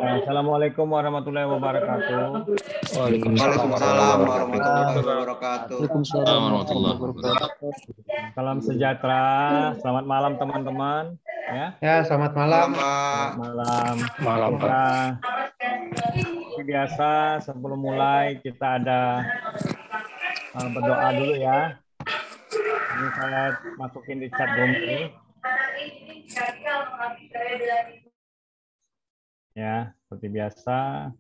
Assalamualaikum warahmatullahi wabarakatuh. Waalaikumsalam warahmatullahi wabarakatuh. Waalaikumsalam warahmatullahi wabarakatuh. Salam sejahtera. Selamat malam teman-teman. Ya. Ya, selamat malam. Selamat malam. Malam, Pak. Kita seperti biasa sebelum mulai kita ada berdoa dulu ya. Ini saya masukin di chat room ini. Ya, seperti biasa.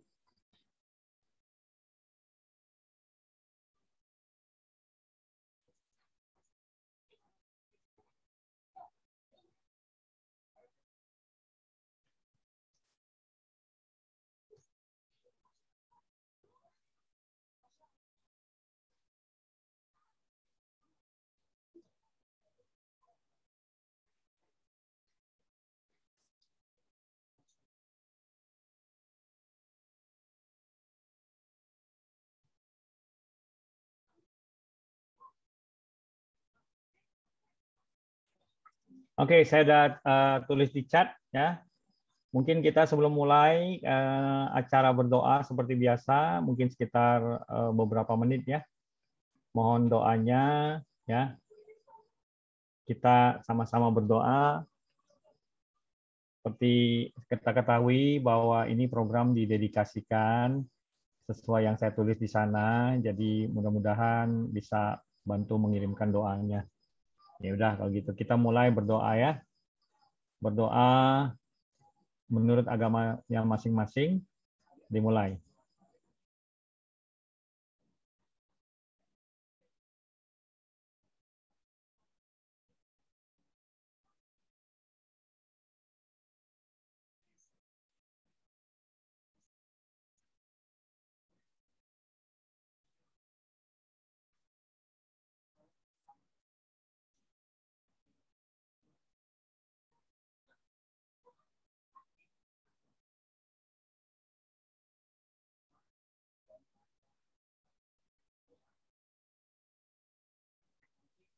Oke, saya sudah tulis di chat ya. Mungkin kita sebelum mulai acara berdoa seperti biasa, mungkin sekitar beberapa menit ya. Mohon doanya ya. Kita sama-sama berdoa. Seperti kita ketahui bahwa ini program didedikasikan sesuai yang saya tulis di sana. Jadi mudah-mudahan bisa bantu mengirimkan doanya. Ya udah kalau gitu kita mulai berdoa ya. Berdoa menurut agamanya masing-masing, dimulai.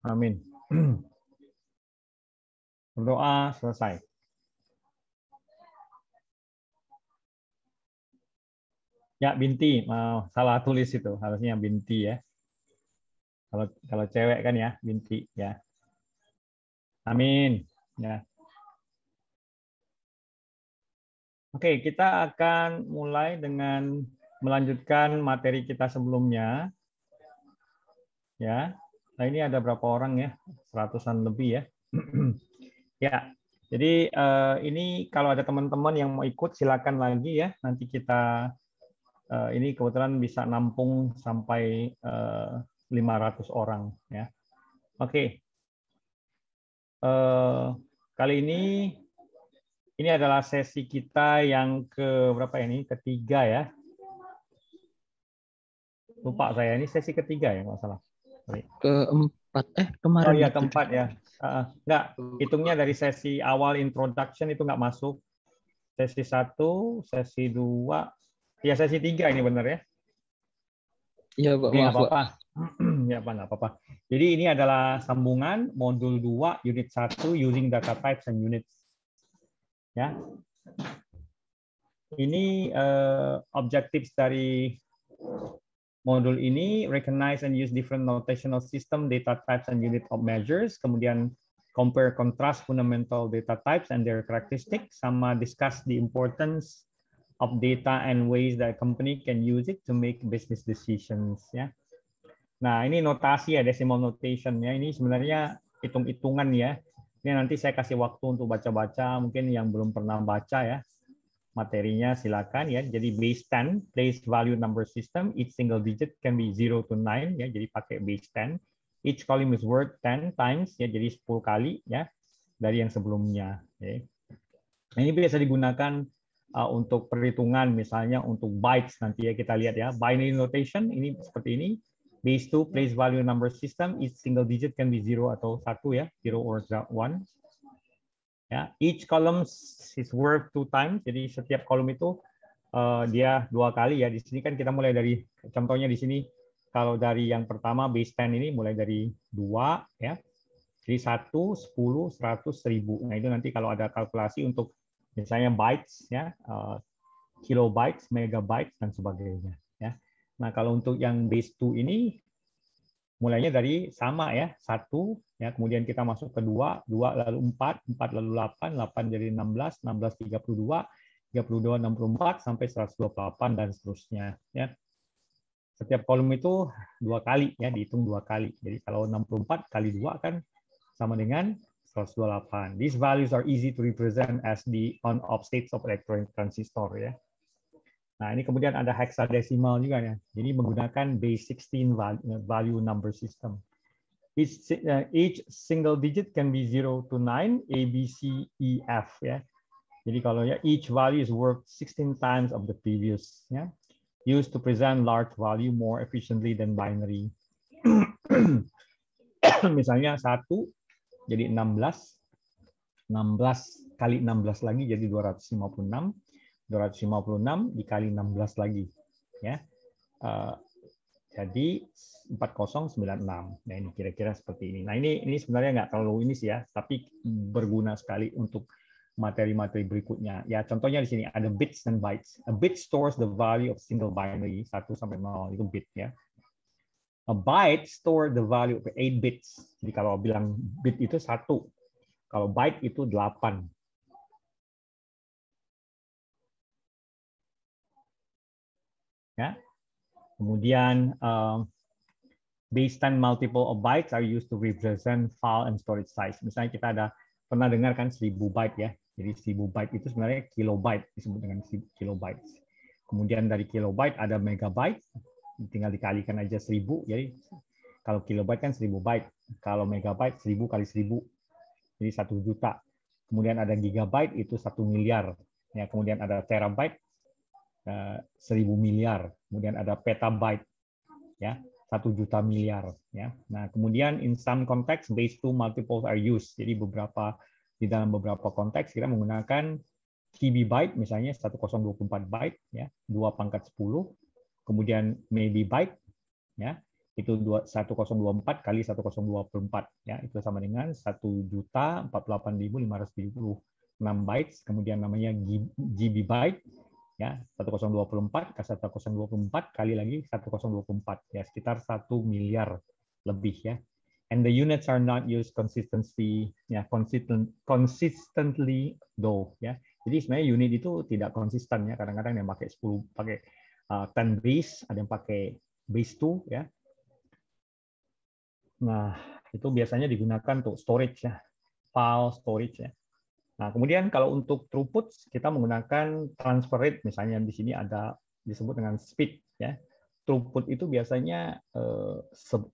Amin. Berdoa selesai. Ya, binti. Salah tulis itu. Harusnya binti ya. Kalau cewek kan ya, binti ya. Amin. Ya. Oke, kita akan mulai dengan melanjutkan materi kita sebelumnya. Ya. Nah, ini ada berapa orang ya? 100-an lebih ya. Ya. Jadi ini kalau ada teman-teman yang mau ikut silakan lagi ya. Nanti kita ini kebetulan bisa nampung sampai 500 orang ya. Oke. Kali ini adalah sesi kita yang ke berapa ini? Ketiga ya. Lupa saya ini sesi ketiga ya nggak salah. Keempat, kemarin. Oh iya keempat ya. Enggak, hitungnya dari sesi awal introduction itu nggak masuk. Sesi 1, sesi 2, ya sesi 3 ini benar ya? Iya, Pak. Oke, nggak Maaf, Pak. apa-apa. Ya, Pak, nggak apa-apa. Jadi ini adalah sambungan modul 2, unit 1, using data types and units. Ya. Ini objectives dari modul ini, recognize and use different notational system, data types and unit of measures, kemudian compare contrast fundamental data types and their characteristics, sama discuss the importance of data and ways that a company can use it to make business decisions ya. Nah, ini notasi ya, decimal notation ya. Ini sebenarnya hitung-hitungan ya. Ini nanti saya kasih waktu untuk baca-baca, mungkin yang belum pernah baca ya. Materinya silakan ya. Jadi base 10, place value number system, each single digit can be 0 to 9 ya. Jadi pakai base 10. Each column is worth 10 times ya. Jadi 10 kali ya dari yang sebelumnya. Okay. Nah, ini biasa digunakan untuk perhitungan misalnya untuk bytes nanti ya kita lihat ya. Binary notation ini seperti ini. Base 2, place value number system, each single digit can be 0 atau 1 ya, 0 or 1. Ya, each column is worth 2 times. Jadi setiap kolom itu dia 2 kali ya. Di sini kan kita mulai dari contohnya di sini kalau dari yang pertama base 10 ini mulai dari 2 ya. Jadi 1, 10, 100, 1000. Nah, itu nanti kalau ada kalkulasi untuk misalnya bytes, ya, kilobytes, megabytes, dan sebagainya. Ya. Nah, kalau untuk yang base 2 ini, mulainya dari sama ya, 1, ya, kemudian kita masuk ke 2, 2 lalu 4, 4 lalu 8, 8 jadi 16, 16 32, 32 64, sampai 128, dan seterusnya. Ya. Setiap kolom itu 2 kali, ya, dihitung 2 kali. Jadi kalau 64 kali 2 kan sama dengan 128. These values are easy to represent as the on-off states of electronic transistor. Ya. Nah, ini kemudian ada hexadesimal juga ya. Jadi menggunakan base 16 value number system. Each single digit can be 0 to 9, A, B, C, E, F. Ya. Jadi kalau ya each value is worth 16 times of the previous. Ya. Used to present large value more efficiently than binary. Misalnya 1 jadi 16, 16 kali 16 lagi jadi 256, 256 dikali 16 lagi, ya. Jadi 4096. Nah, ini kira-kira seperti ini. Nah, ini sebenarnya nggak terlalu ini sih ya, tapi berguna sekali untuk materi-materi berikutnya. Ya, contohnya di sini ada bits dan bytes. A bit stores the value of single binary, 1 sampai 0 itu bit ya. A byte store the value of 8 bits. Jadi kalau bilang bit itu 1, kalau byte itu 8. Ya. Kemudian base 10 multiple of bytes are used to represent file and storage size. Misalnya kita ada pernah dengar kan 1000 byte ya. Jadi 1000 byte itu sebenarnya kilobyte, disebut dengan kilobytes. Kemudian dari kilobyte ada megabyte, tinggal dikalikan aja 1000. Jadi kalau kilobyte kan 1000 byte, kalau megabyte 1000 kali 1000. Jadi 1 juta. Kemudian ada gigabyte itu 1 miliar. Ya, kemudian ada terabyte 1000 miliar. Kemudian ada petabyte ya, 1 juta miliar ya. Nah, kemudian in some context base 2 multiples are used. Jadi di dalam beberapa konteks kita menggunakan KB byte misalnya 1024 byte ya, 2 pangkat 10. Kemudian maybe byte ya, itu 1024 kali 1024 ya, itu sama dengan 1.048.576 bytes. Kemudian namanya GB byte ya, 1024 kali 1024 kali lagi 1024 ya, sekitar 1 miliar lebih ya. And the units are not used consistently ya, consistently though ya. Jadi sebenarnya unit itu tidak konsisten ya, kadang-kadang yang pakai 10 pakai 10 base, ada yang pakai base 2 ya. Nah, itu biasanya digunakan untuk storage ya, file storage ya. Nah, kemudian kalau untuk throughput kita menggunakan transfer rate, misalnya di sini ada disebut dengan speed ya. Throughput itu biasanya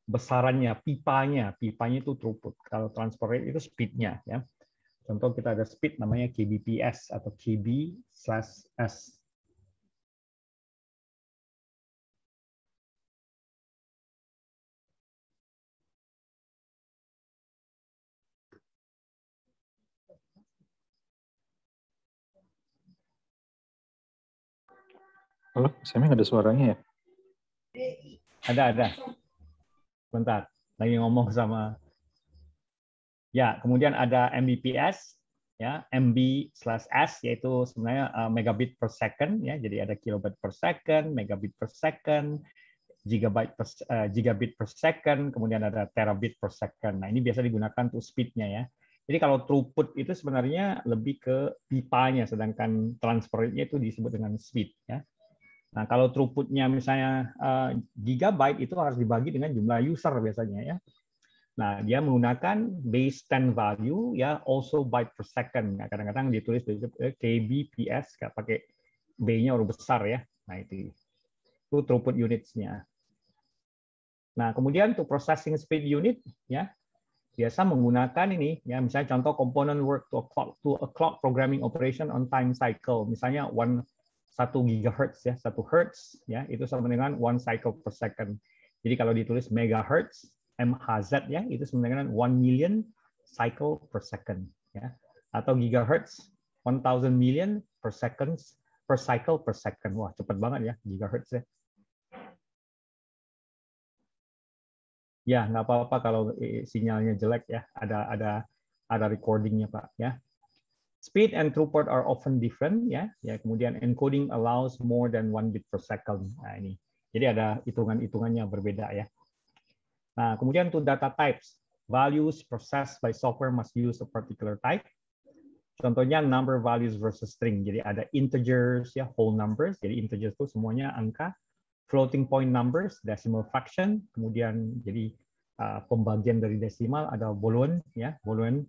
besarannya, pipanya itu throughput. Kalau transfer rate itu speednya ya. Contoh kita ada speed namanya kbps atau kb/s. Halo, saya nggak ada suaranya ya? Ada. Bentar, lagi ngomong sama. Ya, kemudian ada Mbps, ya, MB/s yaitu sebenarnya megabit per second, ya, jadi ada kilobyte per second, megabit per second, gigabit per second, kemudian ada terabit per second. Nah, ini biasa digunakan untuk speed-nya ya. Jadi kalau throughput itu sebenarnya lebih ke pipanya, sedangkan transfer rate-nya itu disebut dengan speed ya. Nah, kalau throughput-nya misalnya gigabyte itu harus dibagi dengan jumlah user biasanya ya. Nah, dia menggunakan base 10 value ya, also byte per second. Nah, kadang-kadang ditulis kbps, nggak pakai B-nya huruf besar ya. Nah, itu throughput units-nya. Nah, kemudian untuk processing speed unit ya, biasa menggunakan ini ya, misalnya contoh component work to a clock programming operation on time cycle. Misalnya 1 gigahertz ya, 1 hertz ya, itu sama dengan 1 cycle per second. Jadi kalau ditulis megahertz MHz ya, itu sama dengan 1 million cycle per second ya. Atau gigahertz 1000 million per seconds per cycle per second. Wah, cepat banget ya gigahertz ya. Ya, nggak apa-apa kalau sinyalnya jelek ya. Ada recordingnya Pak ya. Speed and throughput are often different, ya. Kemudian encoding allows more than 1 bit per second. Nah, ini. Jadi ada hitungan-hitungannya berbeda, ya. Nah, kemudian to data types, values processed by software must use a particular type. Contohnya number values versus string. Jadi ada integers, ya, whole numbers. Jadi integers itu semuanya angka. Floating point numbers, decimal fraction. Kemudian jadi pembagian dari desimal ada boolean, ya, boolean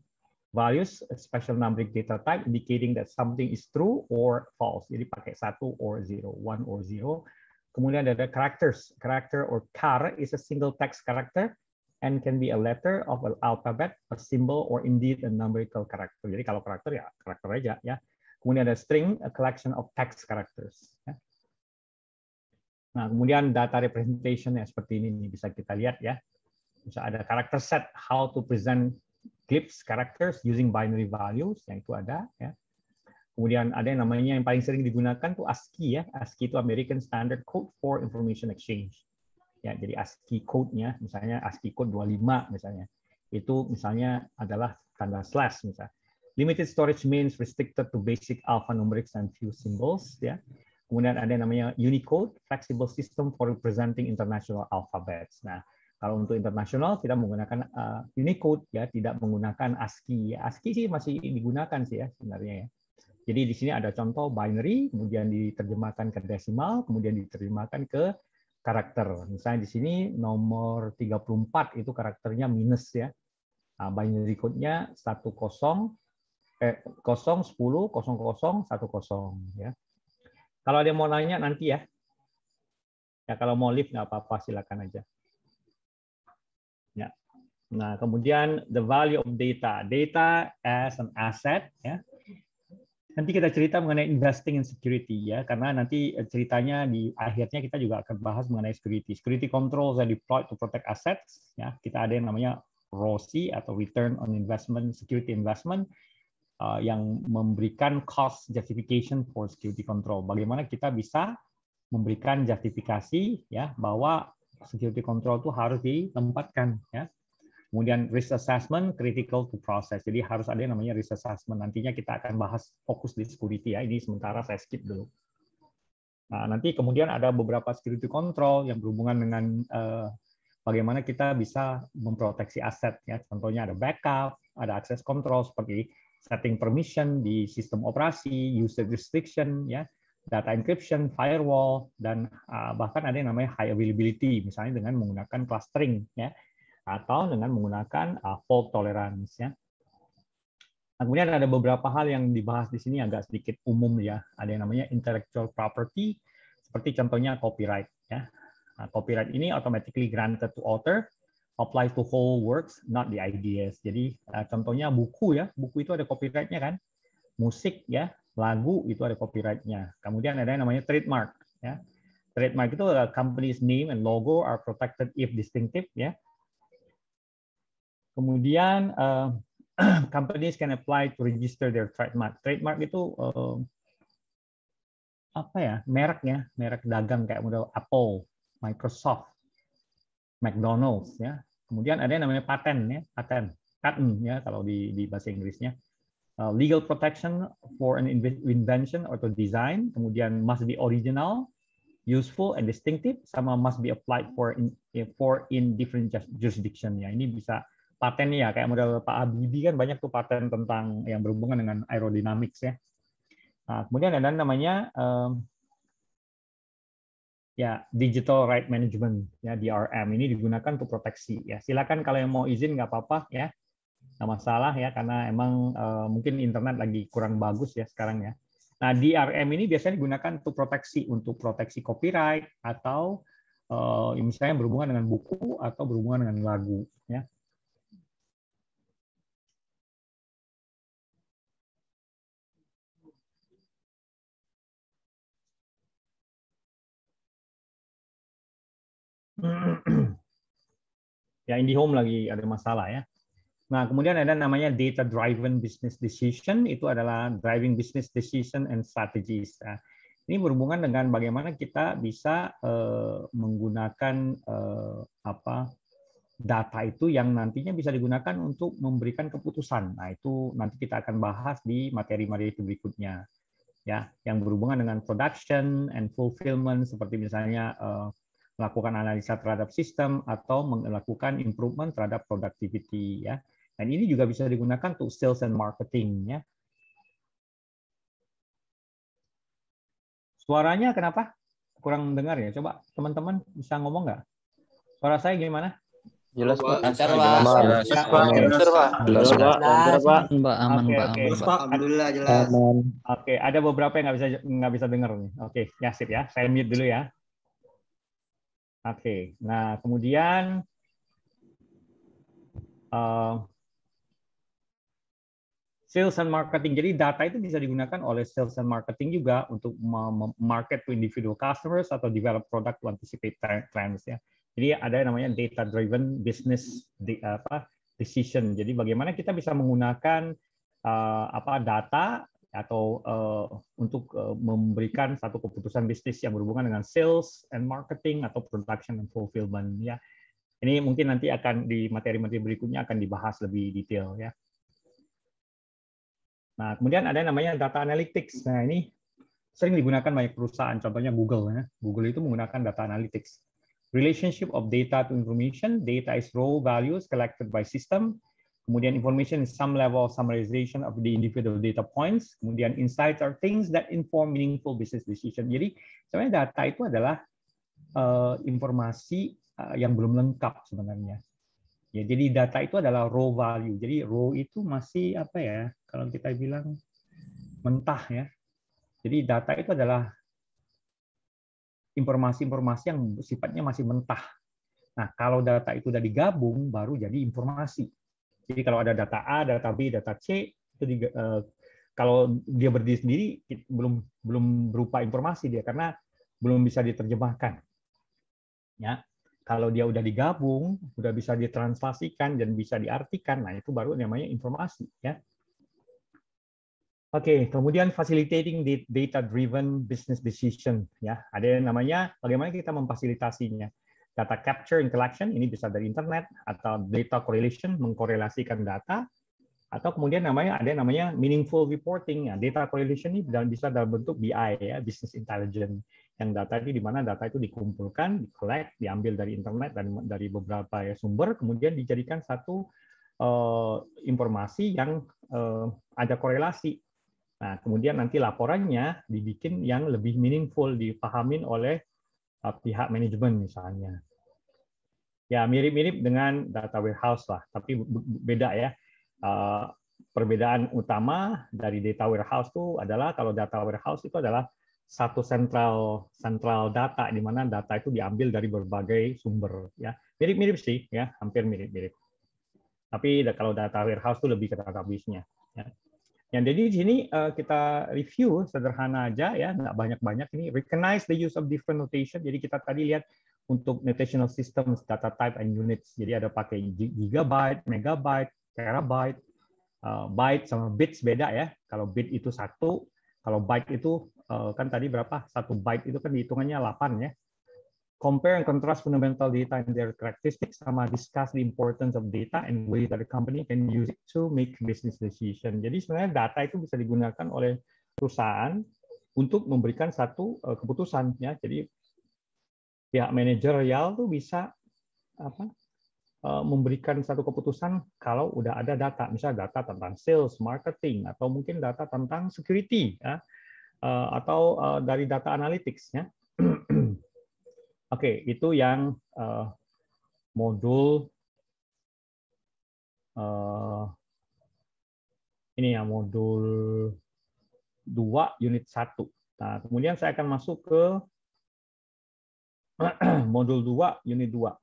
values, a special numeric data type indicating that something is true or false. Jadi pakai 1 or 0, 1 or 0. Kemudian ada characters. Character or char is a single text character and can be a letter of an alphabet, a symbol, or indeed a numerical character. Jadi kalau karakter ya karakter aja, ya. Kemudian ada string, a collection of text characters. Ya. Nah, kemudian data representation ya seperti ini nih, bisa kita lihat, ya. Bisa ada character set, how to present glyphs characters using binary values, yang itu ada, ya. Kemudian ada yang namanya yang paling sering digunakan tuh ASCII, ya. ASCII itu American Standard Code for Information Exchange. Ya, jadi ASCII code-nya, misalnya ASCII code 25 misalnya. Itu misalnya adalah tanda slash misalnya. Limited storage means restricted to basic alphanumerics and few symbols, ya. Kemudian ada yang namanya Unicode, flexible system for representing international alphabets. Nah, kalau untuk internasional kita menggunakan Unicode, ya, tidak menggunakan ASCII. ASCII sih masih digunakan sih, ya, sebenarnya, ya. Jadi di sini ada contoh binary, kemudian diterjemahkan ke desimal, kemudian diterjemahkan ke karakter. Misalnya di sini nomor 34 itu karakternya minus, ya. Nah, binary code-nya 10 10 00 10, ya. Kalau ada yang mau nanya nanti, ya. Ya, kalau mau live nggak apa-apa, silakan aja. Ya. Nah, kemudian the value of data. Data as an asset, ya. Nanti kita cerita mengenai investing in security, ya, karena nanti ceritanya di akhirnya kita juga akan bahas mengenai security. Security controls are deployed to protect assets, ya. Kita ada yang namanya ROCE atau return on investment, security investment, yang memberikan cost justification for security control. Bagaimana kita bisa memberikan justifikasi, ya, bahwa security control itu harus ditempatkan, ya. Kemudian risk assessment, critical to process. Jadi harus ada yang namanya risk assessment. Nantinya kita akan bahas fokus di security, ya. Ini sementara saya skip dulu. Nah, nanti kemudian ada beberapa security control yang berhubungan dengan bagaimana kita bisa memproteksi aset, ya. Contohnya ada backup, ada access control seperti setting permission di sistem operasi, usage restriction, ya, data encryption, firewall, dan bahkan ada yang namanya high availability, misalnya dengan menggunakan clustering, ya, atau dengan menggunakan fault tolerance, ya. Nah, kemudian ada beberapa hal yang dibahas di sini agak sedikit umum, ya. Ada yang namanya intellectual property, seperti contohnya copyright, ya. Nah, copyright ini automatically granted to author, apply to whole works, not the ideas. Jadi contohnya buku, ya, buku itu ada copyright-nya kan. Musik, ya, lagu itu ada copyright-nya. Kemudian ada yang namanya trademark, ya. Trademark itu company's name and logo are protected if distinctive, ya. Kemudian companies can apply to register their trademark. Trademark itu apa ya? Mereknya, merek dagang kayak model Apple, Microsoft, McDonald's, ya. Kemudian ada yang namanya paten, ya, patent, ya, kalau di bahasa Inggrisnya. Legal protection for an invention atau design. Kemudian must be original, useful and distinctive, sama must be applied for in different jurisdiction, ya. Ini bisa paten, ya, kayak model Pak Habibie kan banyak tuh paten tentang yang berhubungan dengan aerodynamics, ya. Nah, kemudian ada namanya ya digital right management, ya, DRM. Ini digunakan untuk proteksi, ya. Silakan kalau yang mau izin nggak apa-apa, ya, nggak masalah, ya, karena emang mungkin internet lagi kurang bagus, ya, sekarang, ya. Nah, DRM ini biasanya digunakan untuk proteksi copyright atau misalnya berhubungan dengan buku atau berhubungan dengan lagu, ya. Ya, IndiHome lagi ada masalah, ya. Nah, kemudian ada namanya data driven business decision, itu adalah driving business decision and strategies. Nah, ini berhubungan dengan bagaimana kita bisa menggunakan data itu yang nantinya bisa digunakan untuk memberikan keputusan. Nah, itu nanti kita akan bahas di materi-materi berikutnya. Ya, yang berhubungan dengan production and fulfillment seperti misalnya melakukan analisa terhadap sistem atau melakukan improvement terhadap productivity ya. Dan ini juga bisa digunakan untuk sales and marketing ya. Suaranya kenapa? Kurang dengar ya. Coba teman-teman bisa ngomong nggak? Suara saya gimana? Jelas, Pak. Lancar, Pak. Ya, oke. Jelas, Pak. Mbak, aman, Oke, Mbak, oke. aman, Pak. Alhamdulillah jelas. Oke, ada beberapa yang nggak bisa dengar nih. Oke, ya sip ya. Saya mute dulu ya. Oke, nah kemudian sales and marketing. Jadi data itu bisa digunakan oleh sales and marketing juga untuk market to individual customers atau develop product to anticipate trends ya. Jadi ada yang namanya data driven business decision. Jadi bagaimana kita bisa menggunakan data atau untuk memberikan satu keputusan bisnis yang berhubungan dengan sales and marketing atau production and fulfillment ya. Ini mungkin nanti akan di materi-materi berikutnya akan dibahas lebih detail ya. Nah, kemudian ada yang namanya data analytics. Nah, ini sering digunakan banyak perusahaan, contohnya Google ya. Google itu menggunakan data analytics. Relationship of data to information, data is raw values collected by system. Kemudian information is some level of summarization of the individual data points. Kemudian insights are things that inform meaningful business decision. Jadi sebenarnya data itu adalah informasi yang belum lengkap sebenarnya. Ya, jadi data itu adalah raw value. Jadi raw itu masih apa ya? Kalau kita bilang mentah ya. Jadi data itu adalah informasi-informasi yang sifatnya masih mentah. Nah, kalau data itu sudah digabung, baru jadi informasi. Jadi kalau ada data A, data B, data C, itu kalau dia berdiri sendiri belum berupa informasi dia karena belum bisa diterjemahkan. Ya, kalau dia udah digabung, udah bisa ditranslasikan dan bisa diartikan, nah itu baru namanya informasi. Ya. Oke, kemudian facilitating data-driven business decision. Ya, ada yang namanya bagaimana kita memfasilitasinya. Data capture and collection, ini bisa dari internet, atau data correlation, mengkorelasikan data, atau kemudian ada yang namanya meaningful reporting. Ya, data correlation ini bisa dalam bentuk BI, ya, business intelligence. Yang data ini di mana data itu dikumpulkan, di-collect, diambil dari internet dan dari beberapa sumber, kemudian dijadikan satu informasi yang ada korelasi. Nah, kemudian nanti laporannya dibikin yang lebih meaningful, dipahamin oleh pihak manajemen misalnya. Ya, mirip-mirip dengan data warehouse lah, tapi beda ya. Perbedaan utama dari data warehouse itu adalah kalau data warehouse itu adalah satu sentral data di mana data itu diambil dari berbagai sumber ya. Mirip-mirip sih ya, hampir mirip-mirip. Tapi kalau data warehouse itu lebih ke database-nya ya. Yang jadi di sini kita review sederhana aja ya, nggak banyak-banyak ini. Recognize the use of different notation. Jadi kita tadi lihat untuk notational systems, data type and units. Jadi ada pakai gigabyte, megabyte, terabyte, byte sama bits beda ya. Kalau bit itu 1, kalau byte itu kan tadi berapa? 1 byte itu kan dihitungannya 8 ya. Compare and contrast fundamental data and their characteristics, sama discuss the importance of data and ways that the company can use it to make business decision. Jadi sebenarnya data itu bisa digunakan oleh perusahaan untuk memberikan satu keputusan ya. Jadi pihak manajerial tuh bisa memberikan satu keputusan kalau udah ada data, misalnya data tentang sales, marketing, atau mungkin data tentang security ya, atau dari data analytics ya. Oke, itu yang modul ini ya, modul 2 unit 1. Nah, kemudian saya akan masuk ke modul 2 unit 2.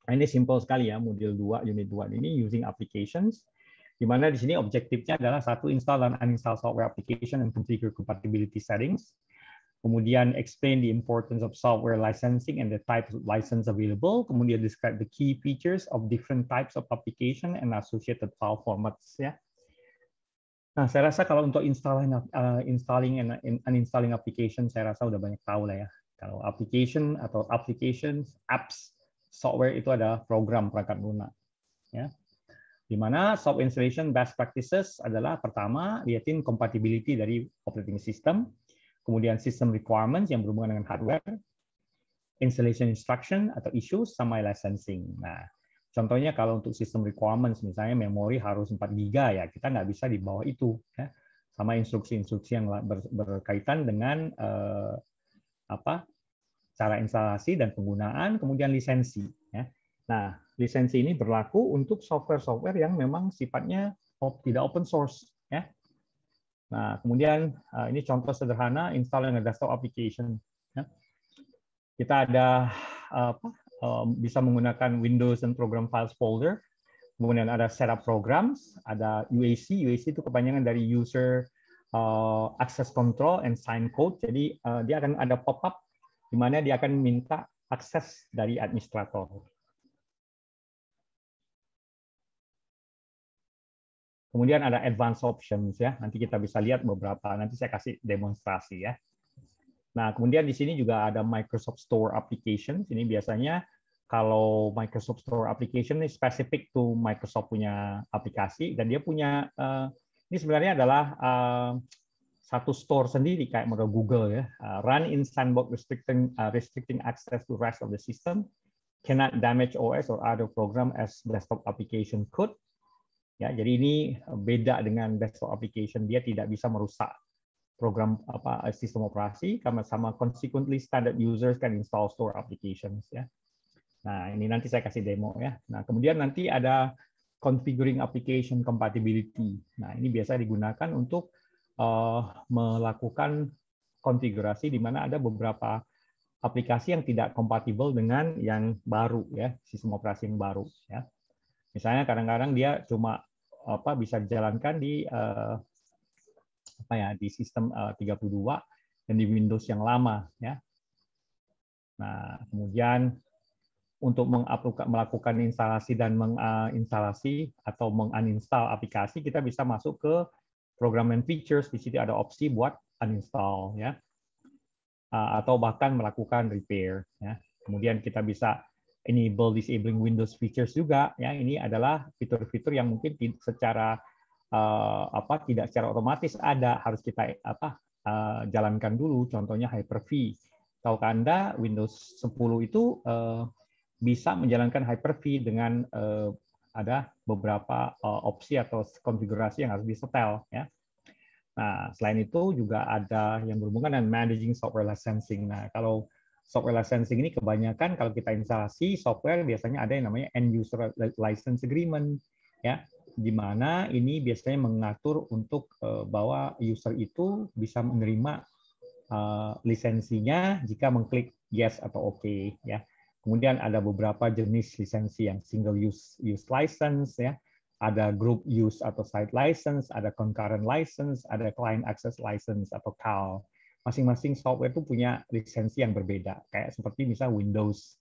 Nah, ini simple sekali ya, modul 2 unit 2 ini using applications, di mana di sini objektifnya adalah satu, install dan uninstall software application and configure compatibility settings. Kemudian explain the importance of software licensing and the types of license available. Kemudian describe the key features of different types of application and associated file formats. Ya. Nah, saya rasa kalau untuk installing and uninstalling application, saya rasa udah banyak tahu lah ya. Kalau application atau applications, apps software itu adalah program perangkat lunak. Ya. Di mana software installation best practices adalah pertama, lihatin compatibility dari operating system, kemudian system requirements yang berhubungan dengan hardware, installation instruction atau issues, sama licensing. Nah, contohnya kalau untuk system requirements, misalnya memori harus 4 GB, ya kita nggak bisa di bawah itu. Ya. Sama instruksi-instruksi yang berkaitan dengan cara instalasi dan penggunaan, kemudian lisensi. Ya. Nah, lisensi ini berlaku untuk software-software yang memang sifatnya tidak open source. Ya. Nah, kemudian ini contoh sederhana install dengan desktop application. Ya. Kita ada bisa menggunakan Windows dan program files folder. Kemudian ada setup programs, ada UAC. UAC itu kepanjangan dari user access control and sign code. Jadi dia akan ada pop-up di mana dia akan minta akses dari administrator. Kemudian ada advanced options ya. Nanti kita bisa lihat beberapa. Nanti saya kasih demonstrasi ya. Nah, kemudian di sini juga ada Microsoft Store Applications. Ini biasanya kalau Microsoft Store Application ini spesifik to Microsoft punya aplikasi dan dia punya ini sebenarnya adalah satu store sendiri kayak model Google ya. Run in sandbox restricting access to rest of the system, cannot damage OS or other program as desktop application could. Ya, jadi ini beda dengan desktop application, dia tidak bisa merusak program sistem operasi, karena sama consequently standard users can install store applications ya. Nah, ini nanti saya kasih demo ya. Nah, kemudian nanti ada configuring application compatibility. Nah, ini biasa digunakan untuk melakukan konfigurasi di mana ada beberapa aplikasi yang tidak kompatibel dengan yang baru ya, sistem operasi yang baru ya. Misalnya kadang-kadang dia cuma bisa dijalankan di di sistem 32 dan di Windows yang lama ya. Nah, kemudian untuk melakukan instalasi dan menginstalasi atau menguninstall aplikasi, kita bisa masuk ke program and features. Di situ ada opsi buat uninstall ya, atau bahkan melakukan repair ya. Kemudian kita bisa enable disabling Windows features juga ya. Ini adalah fitur-fitur yang mungkin secara tidak secara otomatis ada, harus kita jalankan dulu. Contohnya Hyper-V. Tahukah Anda Windows 10 itu bisa menjalankan Hyper-V dengan ada beberapa opsi atau konfigurasi yang harus disetel ya. Nah, selain itu juga ada yang berhubungan dengan managing software licensing. Nah, kalau software licensing ini kebanyakan kalau kita instalasi software biasanya ada yang namanya end user license agreement ya, di mana ini biasanya mengatur untuk bahwa user itu bisa menerima lisensinya jika mengklik yes atau oke ya. Kemudian ada beberapa jenis lisensi yang single use license ya, ada group use atau site license, ada concurrent license, ada client access license atau CAL. Masing-masing software itu punya lisensi yang berbeda. Kayak seperti misalnya Windows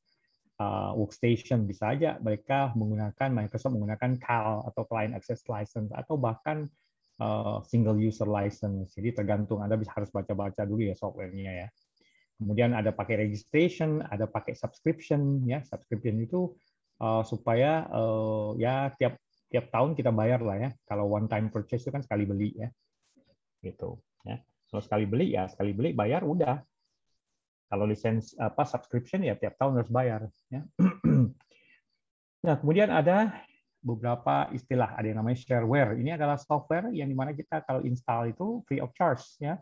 Workstation, bisa aja mereka Microsoft menggunakan CAL atau Client Access License, atau bahkan single user license. Jadi tergantung, Anda harus baca-baca dulu ya softwarenya ya. Kemudian ada pakai registration, ada pakai subscription ya. Subscription itu supaya ya tiap tahun kita bayar lah ya. Kalau one time purchase itu kan sekali beli ya. Gitu ya. Kalau sekali beli bayar udah. Kalau lisensi subscription ya tiap tahun harus bayar ya. Nah, kemudian ada beberapa istilah, ada yang namanya shareware. Ini adalah software yang dimana kita kalau install itu free of charge ya.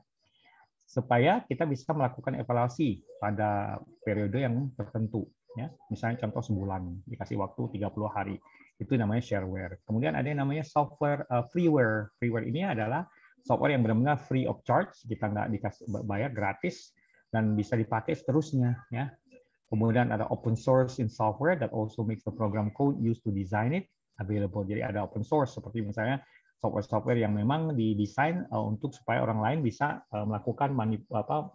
Supaya kita bisa melakukan evaluasi pada periode yang tertentu ya. Misalnya contoh sebulan, dikasih waktu 30 hari. Itu namanya shareware. Kemudian ada yang namanya software freeware. Freeware ini adalah software yang benar-benar free of charge, kita nggak dikasih bayar, gratis, dan bisa dipakai seterusnya ya. Kemudian ada open source in software that also makes the program code used to design it available. Jadi ada open source seperti misalnya software-software yang memang didesain untuk supaya orang lain bisa melakukan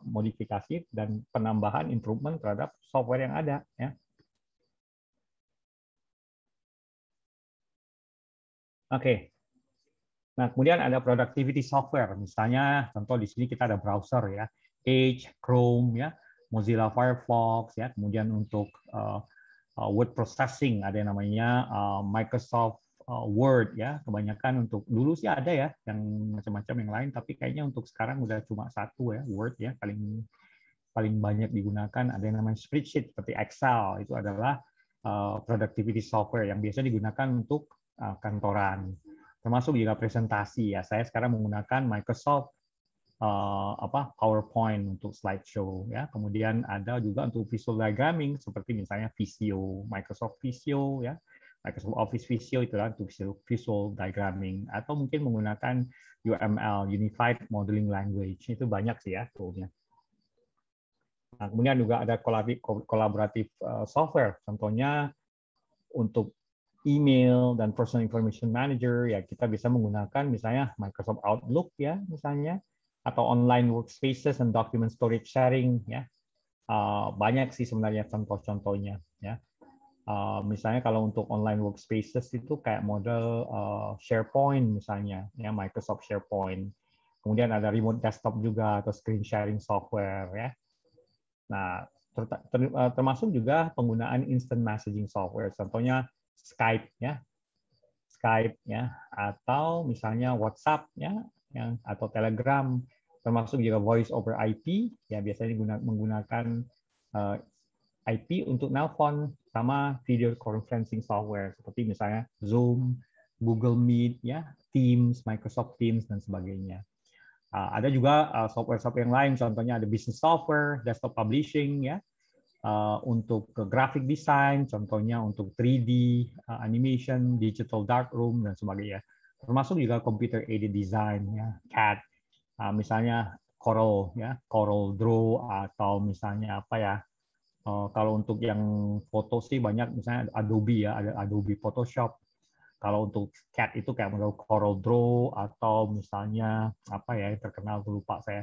modifikasi dan penambahan improvement terhadap software yang ada ya. Oke. Nah, kemudian ada productivity software. Misalnya, contoh di sini kita ada browser ya, Edge, Chrome ya, Mozilla Firefox ya. Kemudian untuk word processing, ada yang namanya Microsoft Word ya. Kebanyakan untuk dulu sih ada ya yang macam-macam yang lain, tapi kayaknya untuk sekarang udah cuma satu ya, Word ya, paling banyak digunakan. Ada yang namanya spreadsheet seperti Excel, itu adalah productivity software yang biasa digunakan untuk kantoran. Termasuk juga presentasi ya. Saya sekarang menggunakan Microsoft PowerPoint untuk slideshow ya. Kemudian ada juga untuk visual diagramming seperti misalnya Visio, Microsoft Visio ya. Microsoft Office Visio itulah untuk visual diagramming, atau mungkin menggunakan UML, Unified Modeling Language. Itu banyak sih ya toolnya. Nah, kemudian juga ada kolaboratif software, contohnya untuk email dan personal information manager ya, kita bisa menggunakan misalnya Microsoft Outlook ya misalnya, atau online workspaces dan document storage sharing ya. Banyak sih sebenarnya contoh-contohnya ya. Misalnya kalau untuk online workspaces itu kayak model SharePoint misalnya ya, Microsoft SharePoint. Kemudian ada remote desktop juga atau screen sharing software ya. Nah, termasuk juga penggunaan instant messaging software, contohnya Skype ya, atau misalnya WhatsApp ya, atau Telegram, termasuk juga voice over IP ya, biasanya menggunakan IP untuk nelpon, sama video conferencing software seperti misalnya Zoom, Google Meet ya, Teams, Microsoft Teams dan sebagainya. Ada juga software-software yang lain, contohnya ada business software, desktop publishing ya, untuk graphic design, contohnya untuk 3D animation, digital darkroom dan sebagainya. Termasuk juga computer aided design ya, CAD, misalnya Corel ya, Corel Draw, atau misalnya apa ya, kalau untuk yang foto sih banyak, misalnya Adobe ya, ada Adobe Photoshop. Kalau untuk CAD itu kayak model Corel Draw, atau misalnya apa ya yang terkenal, lupa saya,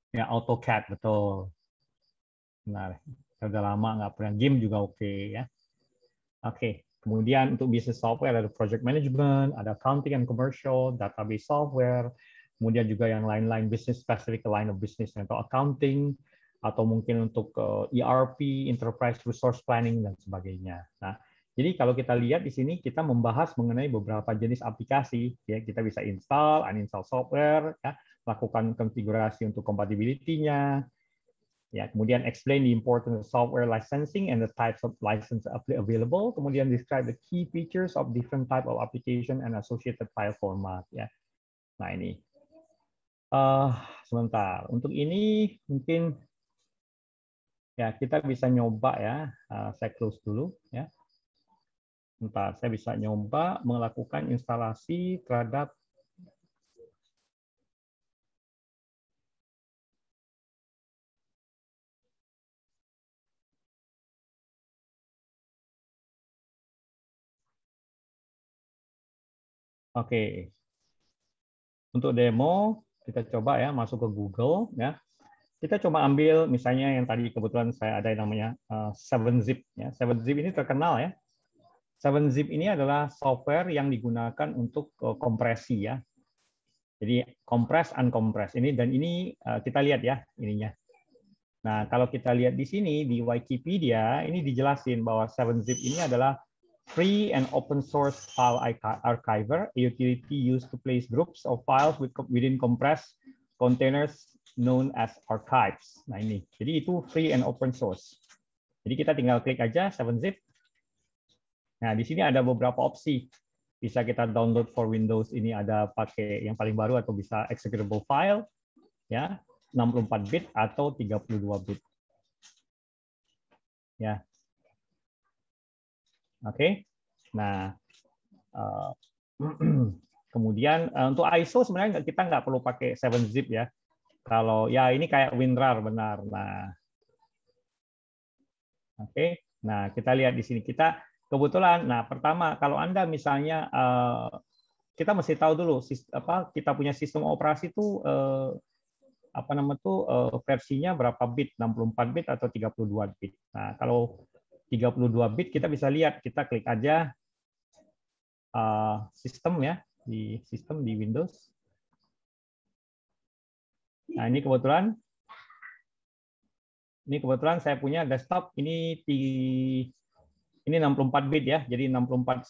ya AutoCAD, betul. Benar, udah lama nggak pernah. Game juga oke ya. Oke, kemudian untuk business software ada project management, ada accounting and commercial, database software, kemudian juga yang lain-lain business specific line of business atau accounting, atau mungkin untuk ERP, enterprise resource planning dan sebagainya. Nah, jadi kalau kita lihat di sini kita membahas mengenai beberapa jenis aplikasi ya, kita bisa install, uninstall software ya, lakukan konfigurasi untuk compatibility-nya. Ya, kemudian explain the importance of software licensing and the types of license available. Kemudian describe the key features of different type of application and associated file format. Ya, nah ini. Sebentar. Untuk ini mungkin ya kita bisa nyoba ya. Saya close dulu ya. Sebentar, saya bisa nyoba melakukan instalasi terhadap Oke. Untuk demo, kita coba ya masuk ke Google ya. Kita coba ambil misalnya yang tadi kebetulan saya ada yang namanya 7-Zip ya. 7-Zip ini terkenal ya. 7-Zip ini adalah software yang digunakan untuk kompresi ya. Jadi compress, uncompress ini, dan ini kita lihat ya ininya. Nah, kalau kita lihat di sini di Wikipedia ini dijelasin bahwa 7-Zip ini adalah free and open source file archiver, a utility used to place groups of files within compressed containers known as archives. Nah ini, jadi itu free and open source. Jadi kita tinggal klik aja 7-Zip. Nah di sini ada beberapa opsi. Bisa kita download for Windows, ini ada pakai yang paling baru, atau bisa executable file, ya 64 bit atau 32 bit. Ya. Oke. Nah, kemudian untuk ISO sebenarnya kita nggak perlu pakai 7-Zip ya. Kalau ya ini kayak WinRAR benar. Nah, oke. Nah, kita lihat di sini kita kebetulan. Nah, pertama kalau Anda misalnya kita mesti tahu dulu kita punya sistem operasi itu versinya berapa bit, 64 bit atau 32 bit. Nah, kalau 32 bit kita bisa lihat, kita klik aja sistem ya, di sistem di Windows. Nah, ini kebetulan Ini kebetulan saya punya desktop ini 64 bit ya, jadi 64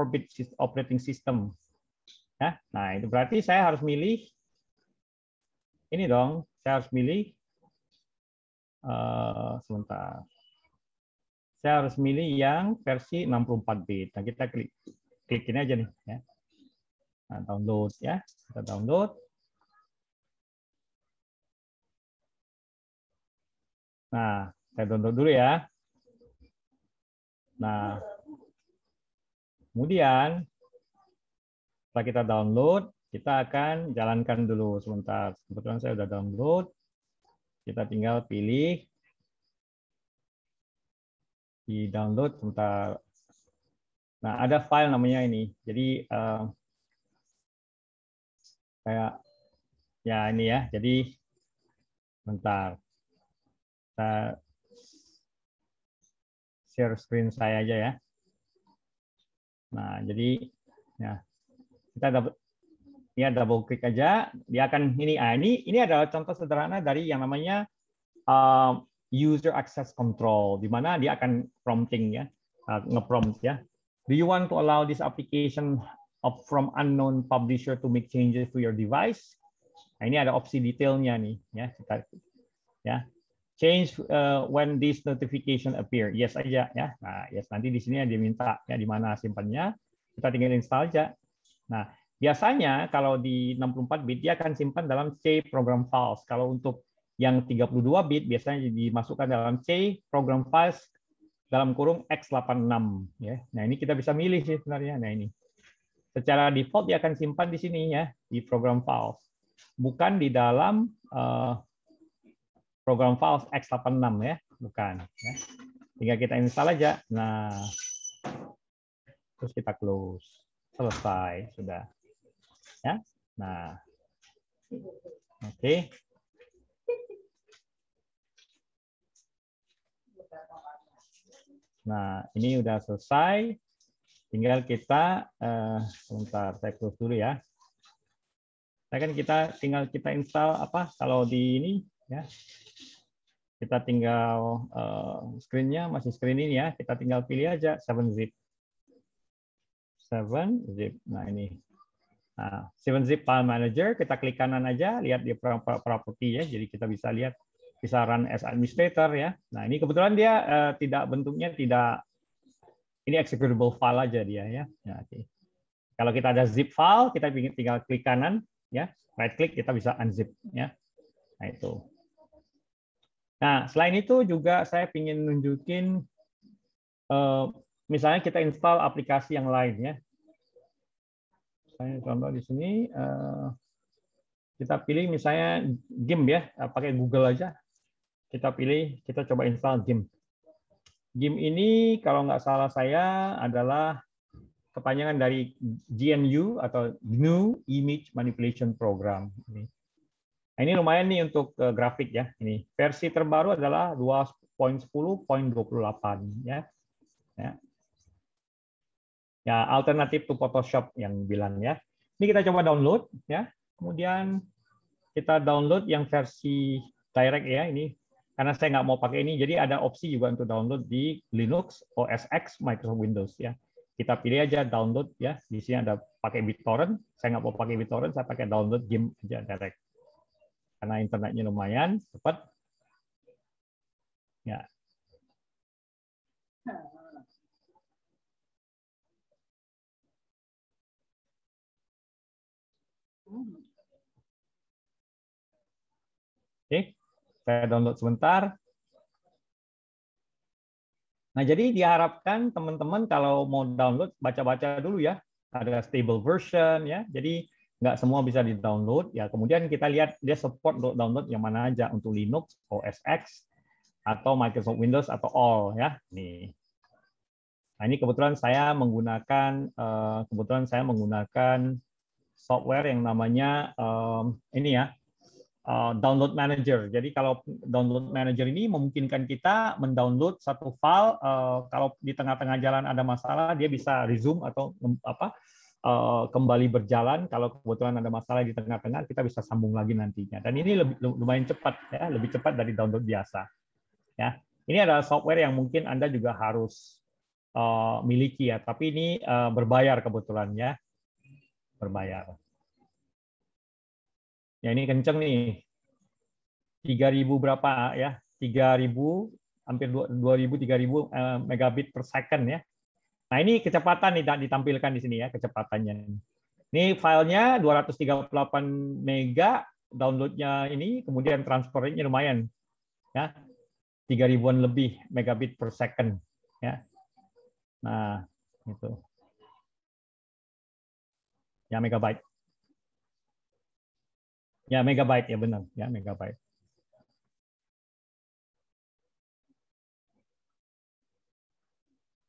bit operating system. Ya, nah itu berarti saya harus milih ini dong, saya harus milih sebentar. Saya harus milih yang versi 64 bit. Nah, kita klik ini aja nih ya. Nah, download ya. Kita download. Nah, saya download dulu ya. Nah, kemudian setelah kita download, kita akan jalankan dulu sebentar. Kebetulan saya sudah download. Kita tinggal pilih di download sebentar. Nah, ada file namanya ini. Jadi kayak ya ini ya. Jadi bentar. Kita share screen saya aja ya. Nah, jadi ya kita double klik aja, dia akan ini adalah contoh sederhana dari yang namanya user access control, di mana dia akan prompting ya, nge-prompt ya. Do you want to allow this application from unknown publisher to make changes to your device? Nah, ini ada opsi detailnya nih ya, kita ya. Change when this notification appear. Yes aja ya. Nah, yes nanti di sini dia minta ya di mana simpannya. Kita tinggal install aja. Nah, biasanya kalau di 64 bit dia akan simpan dalam C program files. Kalau untuk yang 32 bit biasanya dimasukkan dalam C program files dalam kurung x86 ya. Nah, ini kita bisa milih sih sebenarnya. Nah, ini. Secara default dia akan simpan di sini ya, di program files. Bukan di dalam program files x86 ya, bukan ya. Tinggal kita install aja. Nah, terus kita close. Selesai sudah. Ya. Nah. Oke. Nah, ini udah selesai. Tinggal kita sebentar saya close dulu ya. Kita tinggal kita install apa kalau di ini ya. Kita tinggal screen-nya masih screen ini ya. Kita tinggal pilih aja 7-zip. 7-zip. Nah, ini. Nah, 7-zip file manager, kita klik kanan aja, lihat di property ya. Jadi kita bisa lihat bisa run as administrator ya. Nah, ini kebetulan dia tidak bentuknya tidak ini executable file aja dia ya. Nah, okay. Kalau kita ada zip file, kita tinggal klik kanan ya, right click kita bisa unzip ya. Nah, itu. Nah, selain itu juga saya ingin nunjukin, misalnya kita install aplikasi yang lain ya. Saya contoh di sini, kita pilih misalnya GIMP ya, pakai Google aja. Kita pilih, kita coba install GIMP. GIMP ini kalau nggak salah saya adalah kepanjangan dari GNU atau GNU Image Manipulation Program. Nah, ini lumayan nih untuk grafik ya. Ini versi terbaru adalah 2.10.28 ya. Ya, alternatif to Photoshop yang bilang ya. Ini kita coba download ya. Kemudian kita download yang versi direct ya ini. Karena saya nggak mau pakai ini, jadi ada opsi juga untuk download di Linux, OS X, Microsoft Windows ya. Kita pilih aja download ya. Di sini ada pakai BitTorrent. Saya nggak mau pakai BitTorrent, saya pakai download GIMP aja direct. Karena internetnya lumayan cepat. Ya. Oke, saya download sebentar. Nah, jadi diharapkan teman-teman kalau mau download baca-baca dulu ya. Ada stable version ya. Jadi nggak semua bisa di-download ya. Kemudian kita lihat dia support untuk download yang mana aja untuk Linux, OS X, atau Microsoft Windows atau all ya. Nih. Nah, ini kebetulan saya menggunakan software yang namanya ini ya. Download Manager. Jadi kalau Download Manager ini memungkinkan kita mendownload satu file. Kalau di tengah-tengah jalan ada masalah, dia bisa resume atau kembali berjalan. Kalau kebetulan ada masalah di tengah-tengah, kita bisa sambung lagi nantinya. Dan ini lumayan cepat, ya, lebih cepat dari download biasa. Ya, ini adalah software yang mungkin Anda juga harus miliki ya, tapi ini berbayar kebetulan ya, berbayar. Ya ini kenceng nih, 3.000 berapa ya, 3.000 hampir 2.000 3.000 megabit per second ya. Nah ini kecepatan nih ditampilkan di sini ya, kecepatannya. Ini filenya 238 mega, downloadnya ini, kemudian transfernya lumayan ya, 3.000-an lebih megabit per second ya. Nah itu ya, megabyte. Ya, megabyte ya, benar ya, megabyte.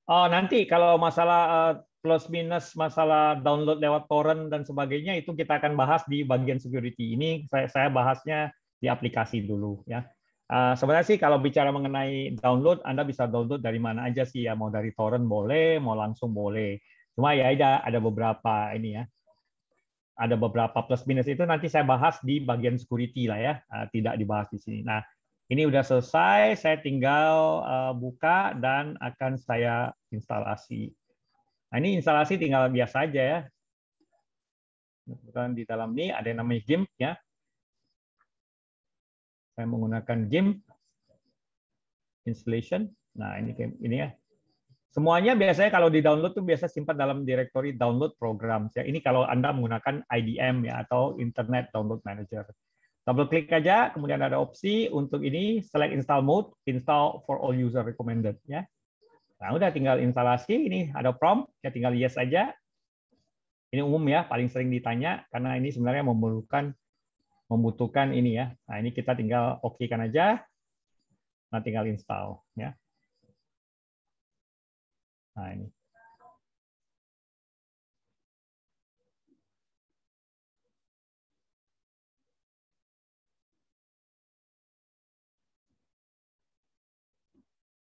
Oh, nanti kalau masalah plus minus masalah download lewat torrent dan sebagainya itu kita akan bahas di bagian security. Ini saya bahasnya di aplikasi dulu ya. Sebenarnya sih kalau bicara mengenai download, Anda bisa download dari mana aja sih ya, mau dari torrent boleh, mau langsung boleh. Cuma ya ada beberapa ini ya. Ada beberapa plus minus itu nanti saya bahas di bagian security lah ya, tidak dibahas di sini. Nah, ini udah selesai, saya tinggal buka dan akan saya instalasi. Nah, ini instalasi tinggal biasa aja ya. Kemudian di dalam ini ada yang namanya GIMP ya. Saya menggunakan GIMP installation. Nah, ini ya. Semuanya biasanya kalau di download tuh biasa simpan dalam directory download programs ya. Ini kalau Anda menggunakan IDM ya, atau Internet Download Manager. Double klik aja, kemudian ada opsi untuk ini select install mode, install for all user recommended ya. Nah, udah tinggal instalasi, ini ada prompt, ya tinggal yes aja. Ini umum ya, paling sering ditanya karena ini sebenarnya membutuhkan ini ya. Nah, ini kita tinggal oke-kan aja. Nah, tinggal install ya. Nah, ini.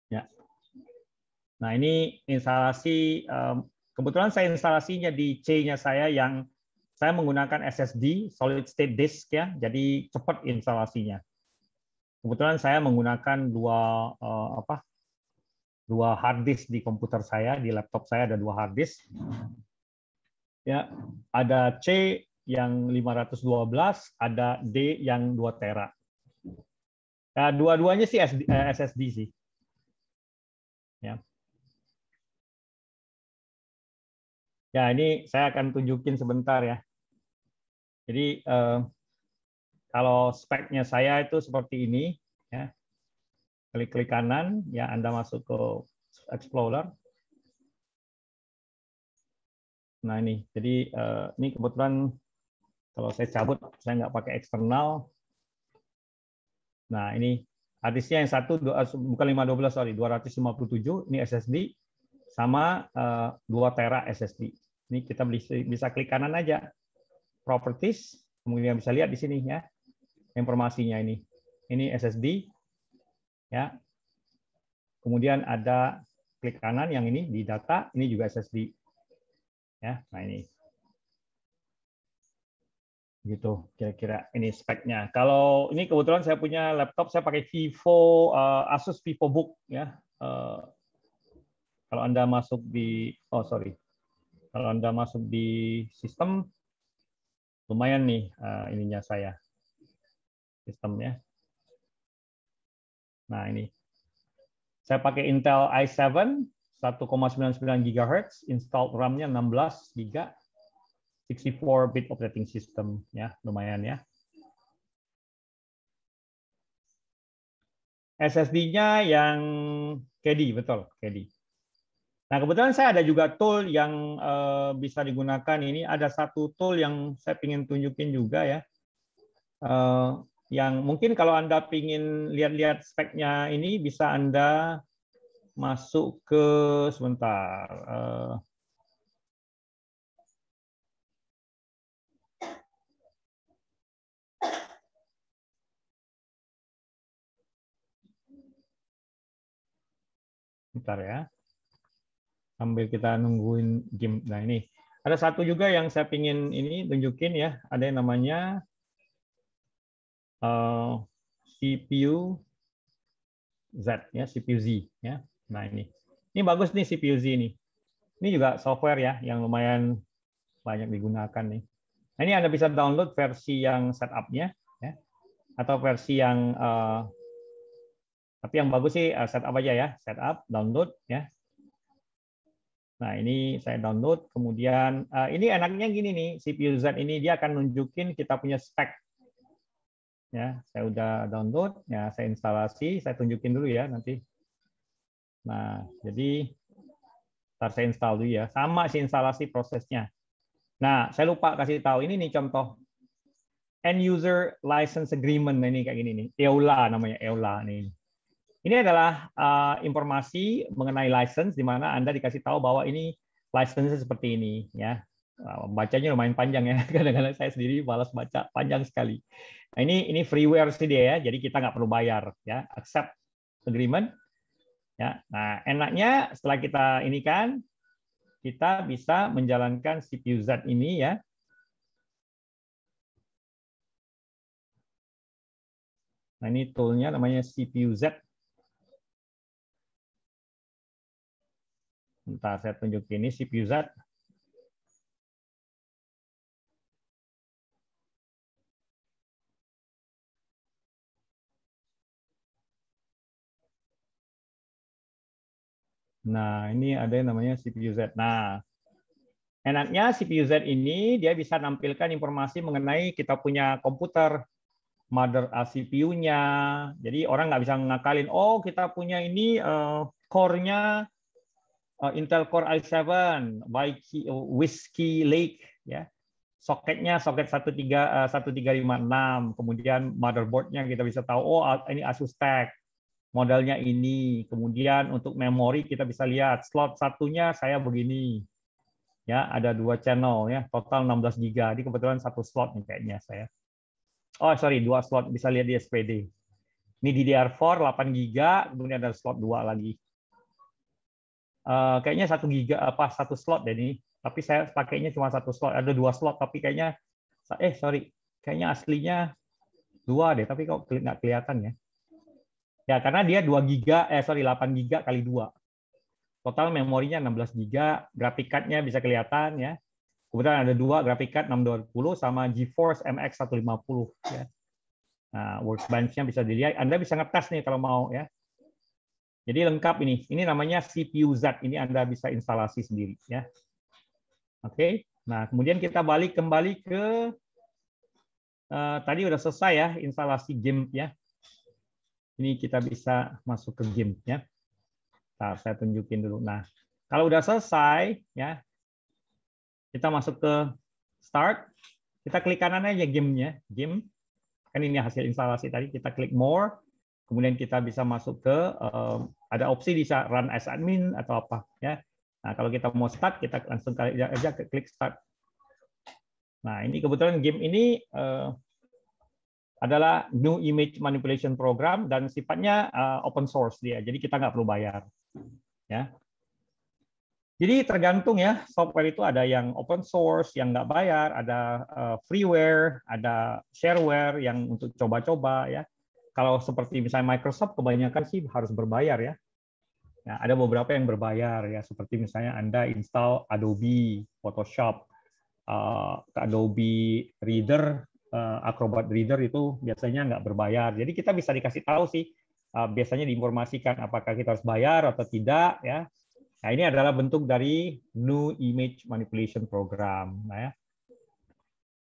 Ya. Nah, ini instalasi, kebetulan saya instalasinya di C-nya saya yang saya menggunakan SSD, solid state disk ya, jadi cepat instalasinya. Kebetulan saya menggunakan dua hard disk di komputer saya, di laptop saya ada 2 hard disk. Ya, ada C yang 512, ada D yang 2 tera. Nah, dua-duanya sih SSD sih. Ya. Ya, ini saya akan tunjukin sebentar ya. Jadi kalau speknya saya itu seperti ini ya. Klik-klik kanan ya, Anda masuk ke Explorer. Nah, ini. Jadi ini kebetulan kalau saya cabut saya nggak pakai eksternal. Nah, ini harddisknya yang satu bukan 512, sorry, 257 ini SSD sama 2 tera SSD. Ini kita bisa klik kanan aja, properties, kemudian bisa lihat di sini ya informasinya ini. Ini SSD ya. Kemudian ada klik kanan yang ini di data, ini juga SSD. Ya, nah ini. Gitu kira-kira ini speknya. Kalau ini kebetulan saya punya laptop, saya pakai Vivo, Asus VivoBook ya. Kalau Anda masuk di kalau Anda masuk di sistem lumayan nih ininya saya sistemnya. Nah, ini saya pakai Intel i7 1,99 GHz, install RAM-nya 16 GB, 64-bit operating system ya, lumayan ya. SSD-nya yang KD, betul, KD. Nah, kebetulan saya ada juga tool yang bisa digunakan. Ini ada satu tool yang saya ingin tunjukin juga ya. Yang mungkin kalau Anda ingin lihat-lihat speknya ini, bisa Anda masuk ke, sebentar. Bentar ya. Sambil kita nungguin game. Nah, ini. Ada satu juga yang saya ingin ini tunjukin ya. Ada yang namanya CPU Z ya, CPU Z ya. Nah ini bagus nih CPU Z ini. Ini juga software ya yang lumayan banyak digunakan nih. Nah, ini Anda bisa download versi yang setup-nya ya, atau versi yang tapi yang bagus sih setup aja ya, setup, download ya. Nah, ini saya download, kemudian ini enaknya gini nih, CPU Z ini dia akan nunjukin kita punya spek. Ya, saya udah download, ya saya instalasi, saya tunjukin dulu ya nanti. Nah, jadi ntar saya install dulu ya. Sama sih instalasi prosesnya. Nah, saya lupa kasih tahu ini nih contoh End User License Agreement. Nah, ini kayak gini nih, EULA namanya, EULA nih. Ini adalah informasi mengenai license di mana Anda dikasih tahu bahwa ini license seperti ini ya. Bacanya lumayan panjang ya. Kadang-kadang saya sendiri malas baca, panjang sekali. Nah, ini freeware sih dia ya. Jadi kita nggak perlu bayar ya. Accept agreement ya. Nah, enaknya setelah kita ini kan kita bisa menjalankan CPU Z ini ya. Nah, ini toolnya namanya CPU Z. Bentar, saya tunjukin ini CPU Z. Nah, ini ada yang namanya CPU Z. Nah, enaknya CPU Z ini dia bisa nampilkan informasi mengenai kita punya komputer, mother CPU-nya. Jadi orang nggak bisa ngakalin, oh kita punya ini core-nya Intel Core i7, Whiskey Lake, ya. Soketnya soket 1356, kemudian motherboard-nya kita bisa tahu, oh ini Asus TUF, modelnya ini. Kemudian untuk memori kita bisa lihat slot satunya saya begini. Ya, ada 2 channel ya, total 16 GB. Ini kebetulan 1 slot nih kayaknya saya. Oh, sorry, 2 slot, bisa lihat di SPD. Ini DDR4 8 GB, kemudian ada slot 2 lagi. Kayaknya 1 GB apa 1 slot deh ini. Tapi saya pakainya cuma 1 slot. Ada 2 slot tapi kayaknya sorry, kayaknya aslinya 2 deh, tapi kok nggak kelihatan ya. Ya, karena dia 2 GB, 8 GB kali 2. Total memorinya 16 GB, graphic card-nya bisa kelihatan ya. Kemudian ada 2 graphic card 620 sama GeForce MX 150 ya. Nah, workbench-nya bisa dilihat. Anda bisa ngetes nih kalau mau ya. Jadi lengkap ini. Ini namanya CPU Z. Ini Anda bisa instalasi sendiri ya. Oke. Nah, kemudian kita kembali ke tadi udah selesai ya instalasi game ya. Ini kita bisa masuk ke game ya. Nah, saya tunjukin dulu. Nah, kalau udah selesai ya, kita masuk ke start. Kita klik kanan aja gamenya, game. Kan ini hasil instalasi tadi. Kita klik more. Kemudian kita bisa masuk ke ada opsi bisa run as admin atau apa ya. Nah, kalau kita mau start, kita langsung aja klik start. Nah, ini kebetulan game ini adalah new image manipulation program dan sifatnya open source dia. Jadi kita nggak perlu bayar. Ya. Jadi tergantung ya, software itu ada yang open source, yang nggak bayar, ada freeware, ada shareware yang untuk coba-coba ya. Kalau seperti misalnya Microsoft, kebanyakan sih harus berbayar ya. Nah, ada beberapa yang berbayar ya, seperti misalnya Anda install Adobe Photoshop, Adobe Reader, Acrobat Reader itu biasanya nggak berbayar. Jadi kita bisa dikasih tahu sih, biasanya diinformasikan apakah kita harus bayar atau tidak ya. Nah, ini adalah bentuk dari New Image Manipulation Program. Nah, ya.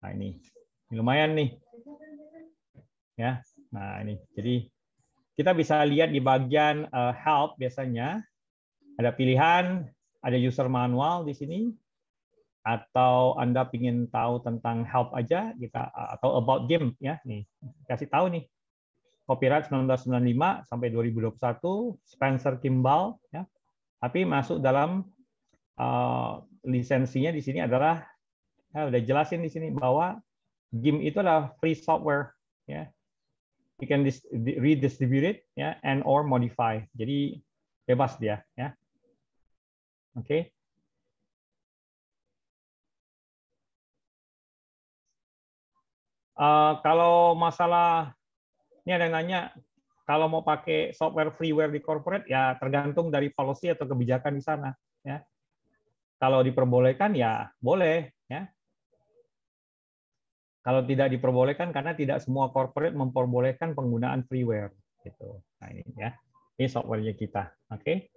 Nah ini lumayan nih. Ya. Nah, ini. Jadi kita bisa lihat di bagian help biasanya ada pilihan, ada user manual di sini, atau Anda ingin tahu tentang help aja kita atau about game ya. Nih, kasih tahu nih. Copyright 1995 sampai 2021 Spencer Kimball ya. Tapi masuk dalam lisensinya di sini adalah udah jelasin di sini bahwa game itu adalah free software ya. You can redistribute it ya and or modify. Jadi bebas dia ya. Oke. Kalau masalah ini ada yang nanya kalau mau pakai software freeware di corporate ya tergantung dari policy atau kebijakan di sana ya. Kalau diperbolehkan ya boleh ya. Kalau tidak diperbolehkan karena tidak semua corporate memperbolehkan penggunaan freeware gitu. Nah ini ya. Ini softwarenya kita. Oke.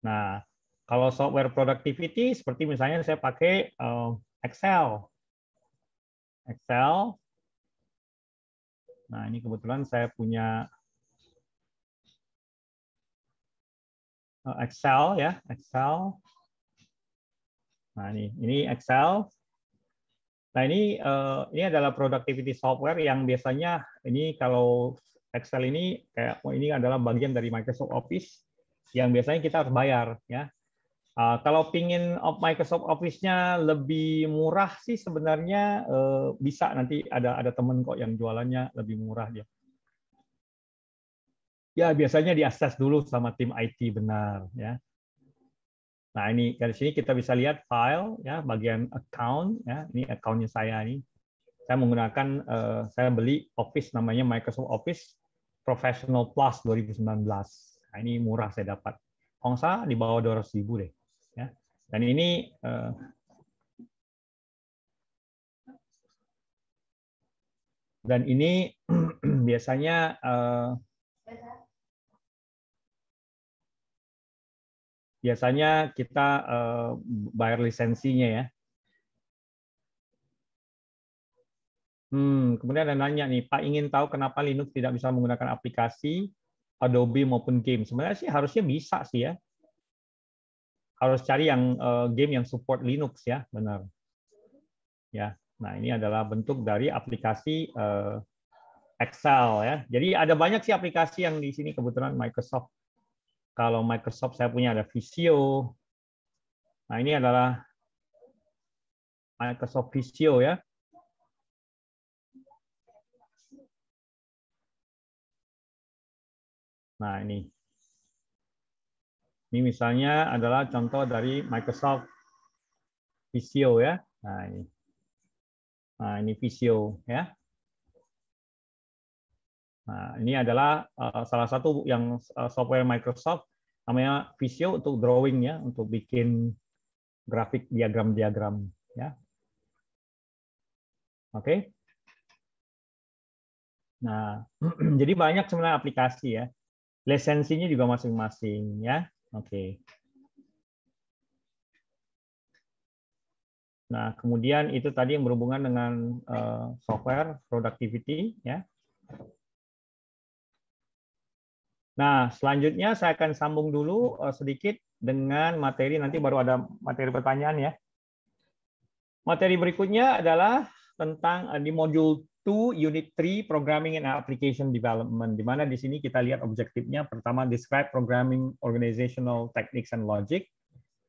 Nah, kalau software productivity seperti misalnya saya pakai Excel. Excel. Nah, ini kebetulan saya punya Excel ya, Excel. Nah, ini Excel. Nah, ini adalah productivity software yang biasanya ini kalau Excel ini kayak ini adalah bagian dari Microsoft Office yang biasanya kita harus bayar ya. Kalau pingin Microsoft Office-nya lebih murah sih sebenarnya bisa, nanti ada temen kok yang jualannya lebih murah dia. Ya biasanya diakses dulu sama tim IT benar ya. Nah ini dari sini kita bisa lihat file ya, bagian account ya, ini account-nya saya ini. Saya menggunakan saya beli Office namanya Microsoft Office Professional Plus 2019. Nah, ini murah saya dapat. Kalau nggak salah di bawah 200.000 deh ya. Dan ini biasanya kita bayar lisensinya ya. Kemudian ada nanya nih, Pak ingin tahu kenapa Linux tidak bisa menggunakan aplikasi Adobe maupun game. Sebenarnya sih harusnya bisa sih ya. Harus cari yang game yang support Linux ya, benar. Ya, nah ini adalah bentuk dari aplikasi Excel ya. Jadi ada banyak sih aplikasi yang di sini kebetulan Microsoft. Kalau Microsoft saya punya ada Visio. Nah ini adalah Microsoft Visio ya. Nah, ini misalnya adalah contoh dari Microsoft Visio ya. Nah, ini Visio ya. Nah, ini adalah salah satu yang software Microsoft namanya Visio untuk drawing ya, untuk bikin grafik diagram-diagram ya. Oke. Nah, jadi banyak sebenarnya aplikasi ya. Lisensinya juga masing-masing ya. Oke. Nah, kemudian itu tadi yang berhubungan dengan software productivity ya. Nah, selanjutnya saya akan sambung dulu sedikit dengan materi, nanti baru ada materi pertanyaan ya. Materi berikutnya adalah tentang di modul 2 Unit 3 Programming and Application Development, di mana di sini kita lihat objektifnya. Pertama, describe programming organizational techniques and logic.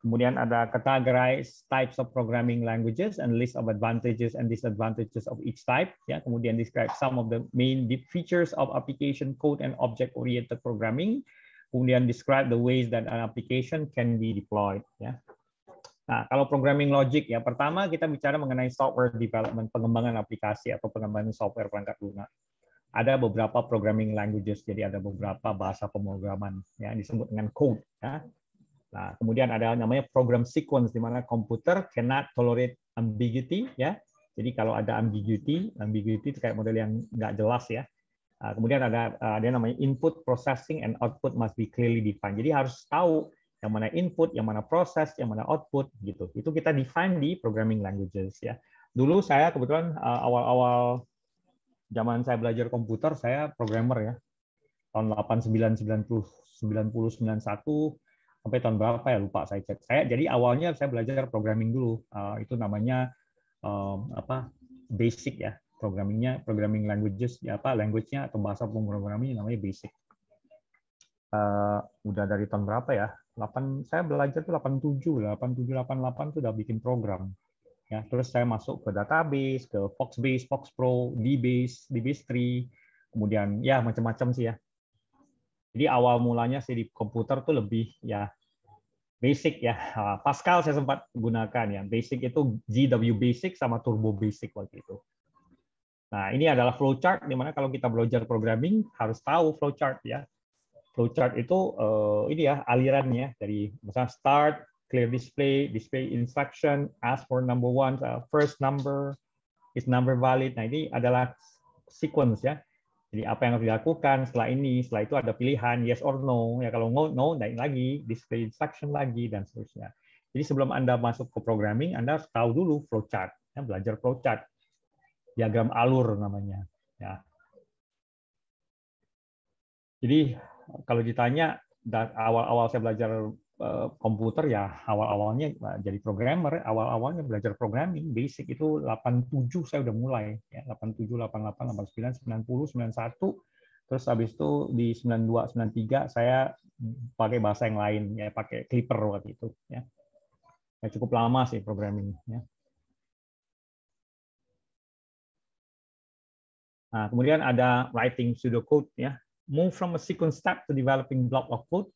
Kemudian ada categorize types of programming languages and list of advantages and disadvantages of each type. Ya, kemudian describe some of the main features of application code and object-oriented programming. Kemudian describe the ways that an application can be deployed. Ya. Nah, kalau programming logic ya, pertama kita bicara mengenai software development, pengembangan aplikasi atau pengembangan software perangkat lunak. Ada beberapa programming languages, jadi ada beberapa bahasa pemrograman ya, disebut dengan code. Ya. Nah, kemudian ada namanya program sequence, di mana komputer cannot tolerate ambiguity ya. Jadi kalau ada ambiguity itu kayak model yang nggak jelas ya. Nah, kemudian ada namanya input, processing, and output must be clearly defined. Jadi harus tahu yang mana input, yang mana proses, yang mana output gitu. Itu kita define di programming languages ya. Dulu saya kebetulan awal-awal zaman saya belajar komputer, saya programmer ya. Tahun 89, 90, 90, 91 sampai tahun berapa ya lupa saya cek. Jadi awalnya saya belajar programming dulu. Itu namanya basic ya. Programming languages ya, language-nya atau bahasa pemrogramannya namanya basic. Udah dari tahun berapa ya? Saya belajar tuh 87, 88 tuh udah bikin program. Ya, terus saya masuk ke database, ke Foxbase, FoxPro, DBase, DBase 3, kemudian ya macam-macam sih ya. Jadi awal mulanya sih di komputer tuh lebih ya basic ya. Pascal saya sempat gunakan ya. Basic itu GW Basic sama Turbo Basic waktu itu. Nah, ini adalah flowchart, di mana kalau kita belajar programming harus tahu flowchart ya. Flowchart itu ini ya alirannya dari misalnya start, clear display, display instruction, ask for number one, first number, is number valid. Nah, ini adalah sequence ya. Jadi apa yang harus dilakukan setelah ini, setelah itu ada pilihan yes or no. Ya kalau no, naik lagi, display instruction lagi dan seterusnya. Jadi sebelum Anda masuk ke programming, Anda harus tahu dulu flowchart, ya, belajar flowchart. Diagram alur namanya. Ya. Jadi kalau ditanya awal-awal saya belajar komputer ya awal-awalnya jadi programmer, awal-awalnya belajar programming, basic itu 87 saya udah mulai ya, 87, 88, 89, 90, 91. Terus habis itu di 92, 93 saya pakai bahasa yang lain ya, pakai Clipper waktu itu ya. Ya cukup lama sih programming ya. Nah, kemudian ada writing pseudocode ya. Move from a sequence step to developing block of code.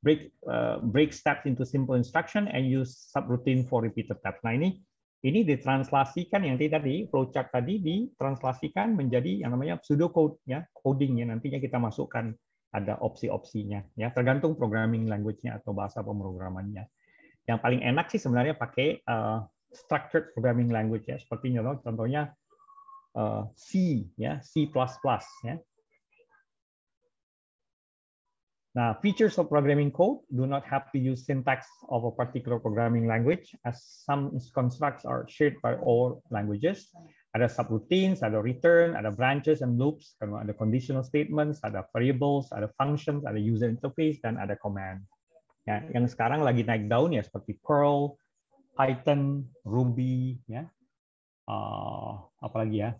Break steps into simple instruction and use subroutine for repeated steps. Nah, ini ditranslasikan yang tadi flowchart tadi ditranslasikan menjadi yang namanya pseudocode ya, coding ya, nantinya kita masukkan ada opsi-opsinya ya, tergantung programming language-nya atau bahasa pemrogramannya. Yang paling enak sih sebenarnya pakai structured programming language ya, seperti contohnya C ya, C++ ya. Now, features of programming code do not have to use syntax of a particular programming language, as some constructs are shared by all languages. Ada subroutines, ada return, ada branches and loops, ada conditional statements, ada variables, ada functions, ada user interface, dan ada command. Ya, yang sekarang lagi naik daun ya seperti Perl, Python, Ruby, ya, apalagi ya,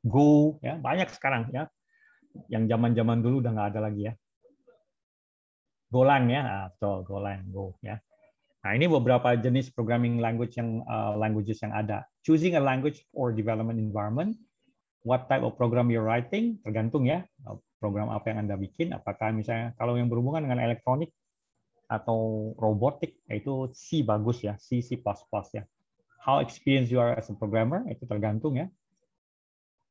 Go, ya banyak sekarang ya. Yang zaman-zaman dulu udah nggak ada lagi ya. Golang ya, betul, Golang, Go ya. Nah, ini beberapa jenis programming language languages yang ada. Choosing a language or development environment, what type of program you're writing, tergantung ya program apa yang Anda bikin. Apakah misalnya kalau yang berhubungan dengan elektronik atau robotik, itu C bagus ya, C++ ya. How experienced you are as a programmer, itu tergantung ya.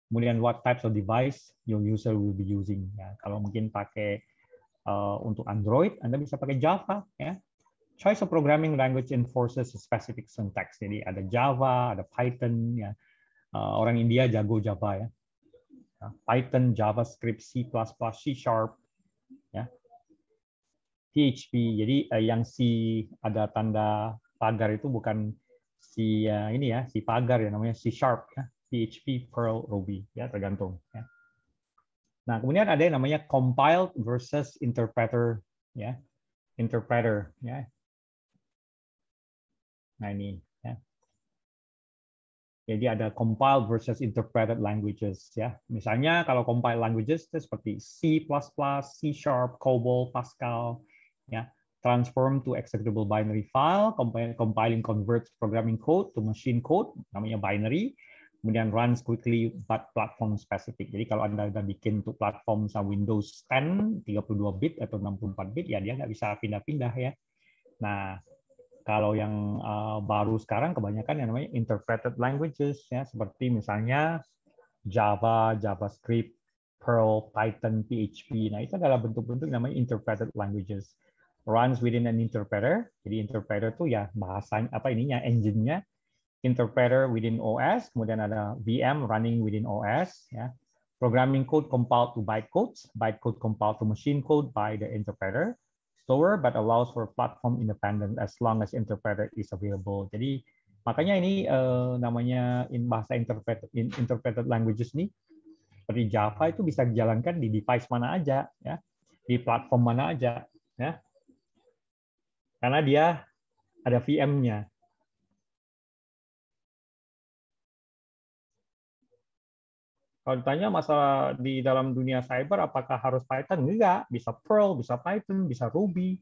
Kemudian what types of device your user will be using. Ya, kalau mungkin pakai untuk Android, Anda bisa pakai Java. Ya. Choice of programming language enforces a specific syntax. Jadi ada Java, ada Python. Ya. Orang India jago Java ya. Python, JavaScript, C++, C#, ya. PHP. Jadi yang C ada tanda pagar itu bukan si ini ya, si pagar ya, namanya C#. Ya. PHP, Perl, Ruby. Ya, tergantung. Ya. Nah, kemudian ada yang namanya compiled versus interpreter, ya, interpreter, ya. Nah ini, ya. Jadi ada compiled versus interpreted languages, ya. Misalnya kalau compiled languages itu seperti C++, C#, COBOL, Pascal, ya. Transform to executable binary file, compiling converts programming code to machine code, namanya binary. Kemudian runs quickly but platform specific. Jadi kalau Anda udah bikin untuk platform Windows 10, 32 bit atau 64 bit, ya dia nggak bisa pindah-pindah ya. Nah, kalau yang baru sekarang kebanyakan yang namanya interpreted languages, ya seperti misalnya Java, JavaScript, Perl, Python, PHP. Nah, itu adalah bentuk-bentuk namanya interpreted languages. Runs within an interpreter. Jadi interpreter itu ya bahasanya apa ininya, engine-nya. Interpreter within OS, kemudian ada VM running within OS, ya. Programming code compiled to bytecodes, bytecode compiled to machine code by the interpreter, slower but allows for platform independent as long as interpreter is available. Jadi makanya ini namanya bahasa interpreted languages nih, seperti Java itu bisa dijalankan di device mana aja, ya, di platform mana aja, ya, karena dia ada VM-nya. Kalau ditanya masalah di dalam dunia cyber, apakah harus Python? Enggak, bisa Perl, bisa Python, bisa Ruby,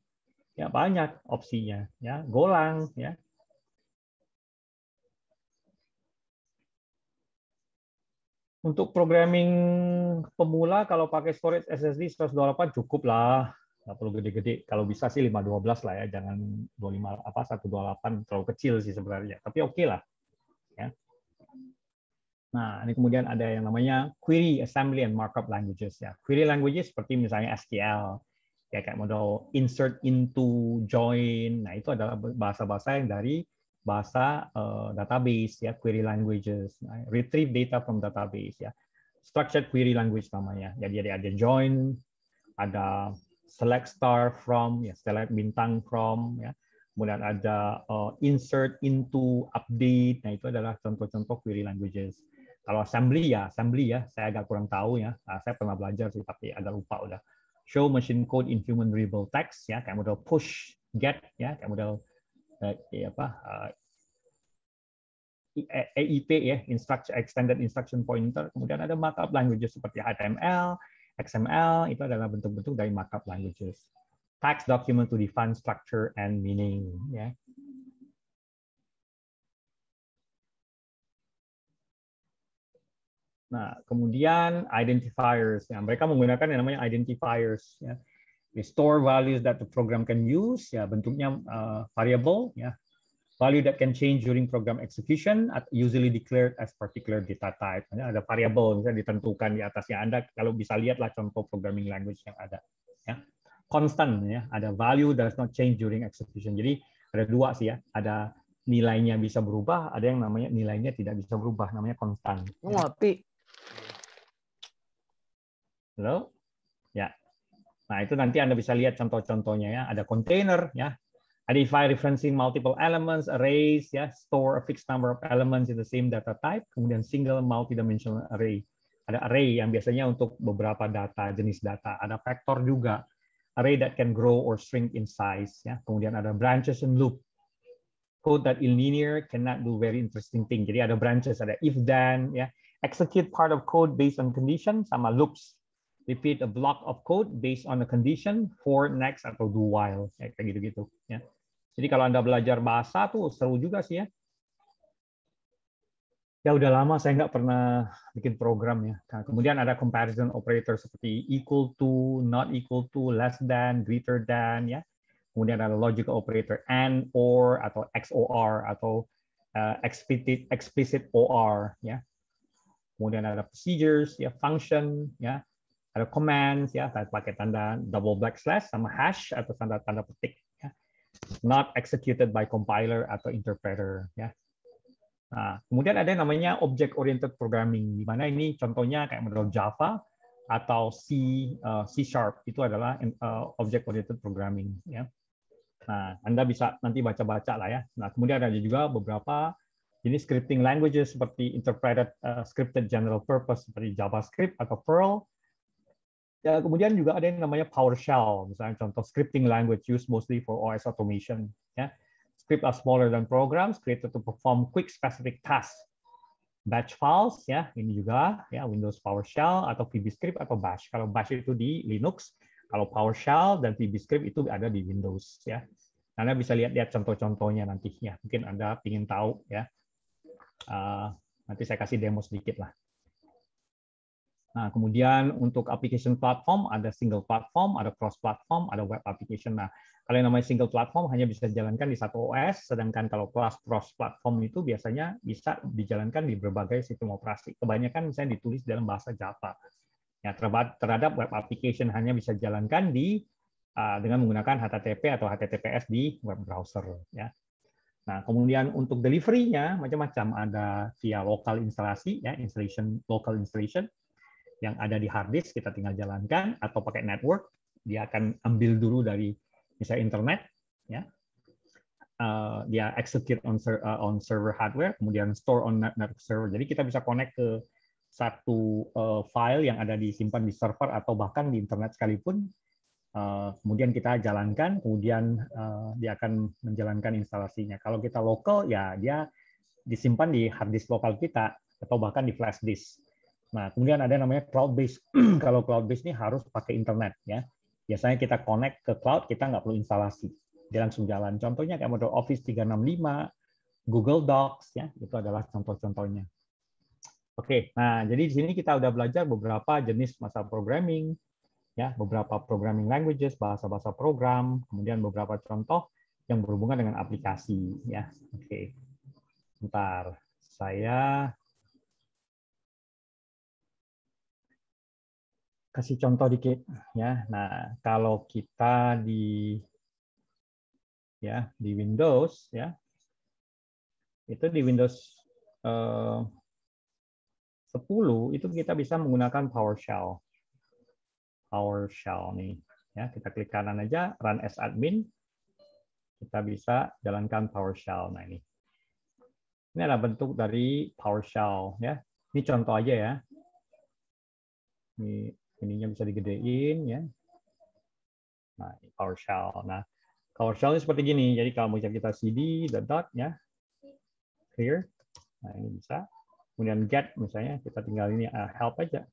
ya banyak opsinya, ya Golang, ya. Untuk programming pemula, kalau pakai storage SSD 128 cukup lah, nggak perlu gede-gede. Kalau bisa sih 512 lah ya, jangan 128 terlalu kecil sih sebenarnya. Tapi oke lah, ya. Nah, ini kemudian ada yang namanya query assembly and markup languages ya. Query languages seperti misalnya SQL, ya kayak model insert into, join. Nah, itu adalah bahasa-bahasa yang dari bahasa database ya, query languages. Nah, retrieve data from database ya. Structured query language namanya. Jadi ada join, ada select star from, ya select bintang from ya. Kemudian ada insert into, update. Nah, itu adalah contoh-contoh query languages. Kalau assembly ya, saya agak kurang tahu ya. Nah, saya pernah belajar sih, tapi agak lupa udah. Show machine code in human readable text ya, kayak model push, get ya, kayak model EIP ya, extended instruction pointer. Kemudian ada markup languages seperti HTML, XML, itu adalah bentuk-bentuk dari markup languages. Text document to define structure and meaning ya. Nah, kemudian identifiers. Ya, mereka menggunakan yang namanya identifiers. Ya. We store values that the program can use. Ya, bentuknya variable. Ya. Value that can change during program execution, usually declared as particular data type. Ada variable misalnya ditentukan di atasnya. Anda kalau bisa lihatlah contoh programming language yang ada. Ya. Constant. Ya. Ada value does not change during execution. Jadi ada dua sih ya. Ada nilainya bisa berubah, ada yang namanya nilainya tidak bisa berubah, namanya konstan. Ngopi. Halo? Ya. Nah, itu nanti Anda bisa lihat contoh-contohnya ya. Ada container ya. Identify referencing multiple elements, arrays ya, store a fixed number of elements in the same data type, kemudian single multidimensional array. Ada array yang biasanya untuk beberapa data, jenis data. Ada vector juga. Array that can grow or shrink in size ya. Kemudian ada branches and loop. Code that is linear cannot do very interesting thing. Jadi ada branches, ada if then ya. Execute part of code based on condition sama loops. Repeat a block of code based on a condition, for, next, atau do while. Kayak gitu-gitu. Ya. Jadi kalau Anda belajar bahasa tuh seru juga sih ya. Ya udah lama saya nggak pernah bikin program ya. Nah, kemudian ada comparison operator seperti equal to, not equal to, less than, greater than. Ya. Kemudian ada logical operator and, or, atau XOR, atau explicit OR. Ya. Kemudian ada procedures, ya, function, ya. Ada commands ya, pakai tanda double backslash sama hash atau tanda petik ya. Not executed by compiler atau interpreter ya. Nah, kemudian ada yang namanya object oriented programming, di mana ini contohnya kayak model Java atau C#, itu adalah object oriented programming ya. Nah, Anda bisa nanti baca-baca lah ya. Nah, kemudian ada juga beberapa jenis scripting languages seperti interpreted scripted general purpose seperti JavaScript atau Perl. Ya, kemudian juga ada yang namanya PowerShell, misalnya contoh scripting language used mostly for OS automation. Ya. Scripts are smaller than programs, created to perform quick specific tasks. Batch files, ya ini juga ya Windows PowerShell atau VBScript atau Bash. Kalau Bash itu di Linux, kalau PowerShell dan VBScript itu ada di Windows. Ya. Anda bisa lihat contoh-contohnya nantinya. Mungkin Anda ingin tahu ya. Nanti saya kasih demo sedikit lah. Nah, kemudian untuk application platform, ada single platform, ada cross platform, ada web application. Nah, kalau yang namanya single platform hanya bisa dijalankan di satu OS, sedangkan kalau cross platform itu biasanya bisa dijalankan di berbagai sistem operasi. Kebanyakan misalnya ditulis dalam bahasa Java. Ya, terhadap web application hanya bisa dijalankan dengan menggunakan HTTP atau HTTPS di web browser. Ya. Nah, kemudian untuk delivery-nya macam-macam, ada via lokal instalasi, ya, local installation, yang ada di hard disk kita tinggal jalankan, atau pakai network, dia akan ambil dulu dari misalnya internet, ya, dia execute on server hardware, kemudian store on network server. Jadi kita bisa connect ke satu file yang ada disimpan di server atau bahkan di internet sekalipun, kemudian kita jalankan, kemudian dia akan menjalankan instalasinya. Kalau kita lokal, ya dia disimpan di hard disk lokal kita atau bahkan di flash disk. Nah, kemudian ada yang namanya cloud-based. Kalau cloud-based ini harus pakai internet ya. Biasanya kita connect ke cloud, kita nggak perlu instalasi. Dia langsung jalan. Contohnya kayak model Office 365, Google Docs ya, itu adalah contoh-contohnya. Oke, nah jadi di sini kita udah belajar beberapa jenis masa programming, ya, beberapa programming languages, bahasa-bahasa program, kemudian beberapa contoh yang berhubungan dengan aplikasi ya. Oke. Bentar, saya kasih contoh dikit ya. Nah, kalau kita di Windows ya, itu di Windows 10 itu kita bisa menggunakan PowerShell. PowerShell nih ya, kita klik kanan aja, run as admin, kita bisa jalankan PowerShell. Nah, ini adalah bentuk dari PowerShell ya. Ini contoh aja ya. Ininya bisa digedein ya. Nah, PowerShell. Nah, PowerShell ini seperti gini. Jadi kalau misalnya kita cd dot ya, clear. Nah, ini bisa. Kemudian get misalnya kita tinggal ini help aja.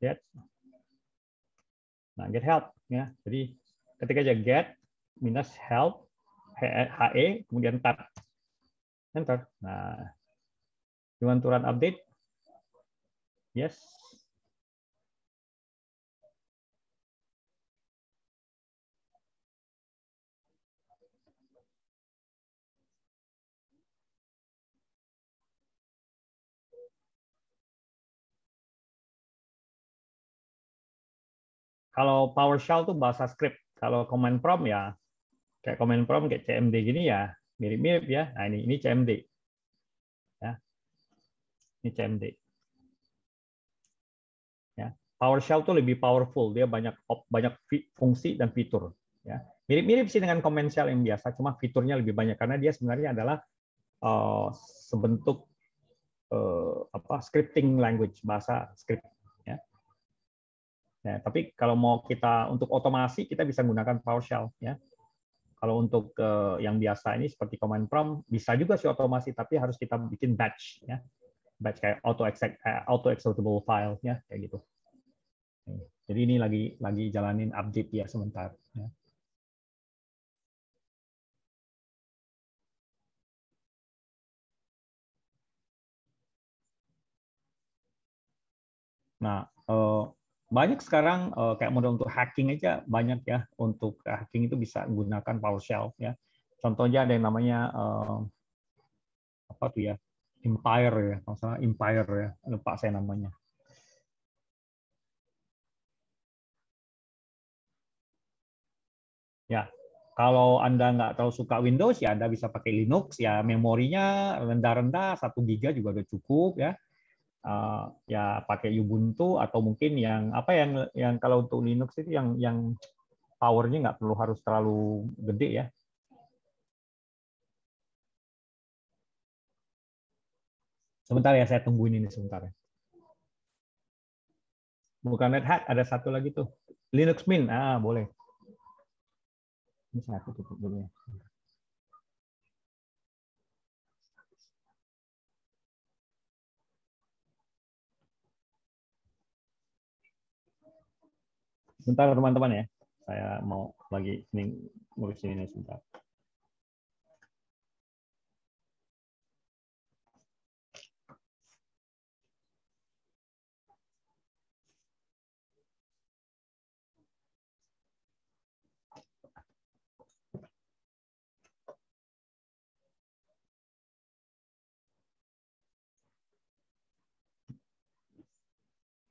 Get. Nah, get help ya. Jadi ketika aja get minus help he kemudian tab. Enter. Nah, you want to run update? Yes. Kalau PowerShell tuh bahasa script. Kalau command prompt ya kayak command prompt kayak CMD gini ya, mirip-mirip ya. Nah, ini CMD. Ya. Ini CMD. Ya. PowerShell tuh lebih powerful, dia banyak fungsi dan fitur ya. Mirip-mirip sih dengan command shell yang biasa, cuma fiturnya lebih banyak karena dia sebenarnya adalah sebentuk scripting language, bahasa script ya. Ya, tapi kalau mau kita untuk otomasi kita bisa menggunakan PowerShell ya. Kalau untuk yang biasa ini seperti command prompt bisa juga sih otomasi, tapi harus kita bikin batch ya. Batch kayak auto executable file ya, kayak gitu. Jadi ini lagi jalanin update ya sebentar ya. Nah, banyak sekarang kayak model untuk hacking aja banyak ya. Untuk hacking itu bisa menggunakan PowerShell ya. Contohnya ada yang namanya apa tuh ya? Empire ya, kalau salah Empire ya. Lupa saya namanya. Ya, kalau Anda nggak terlalu suka Windows ya Anda bisa pakai Linux ya. Memorinya rendah-rendah 1 GB juga udah cukup ya. Ya pakai Ubuntu atau mungkin yang apa yang kalau untuk Linux itu yang powernya nggak perlu harus terlalu gede ya. Sebentar ya, saya tungguin ini sebentar ya. Bukan Red Hat, ada satu lagi tuh. Linux Mint, boleh. Ini saya tutup dulu ya. Sebentar teman-teman ya. Saya mau lagi ngurusin ini sebentar.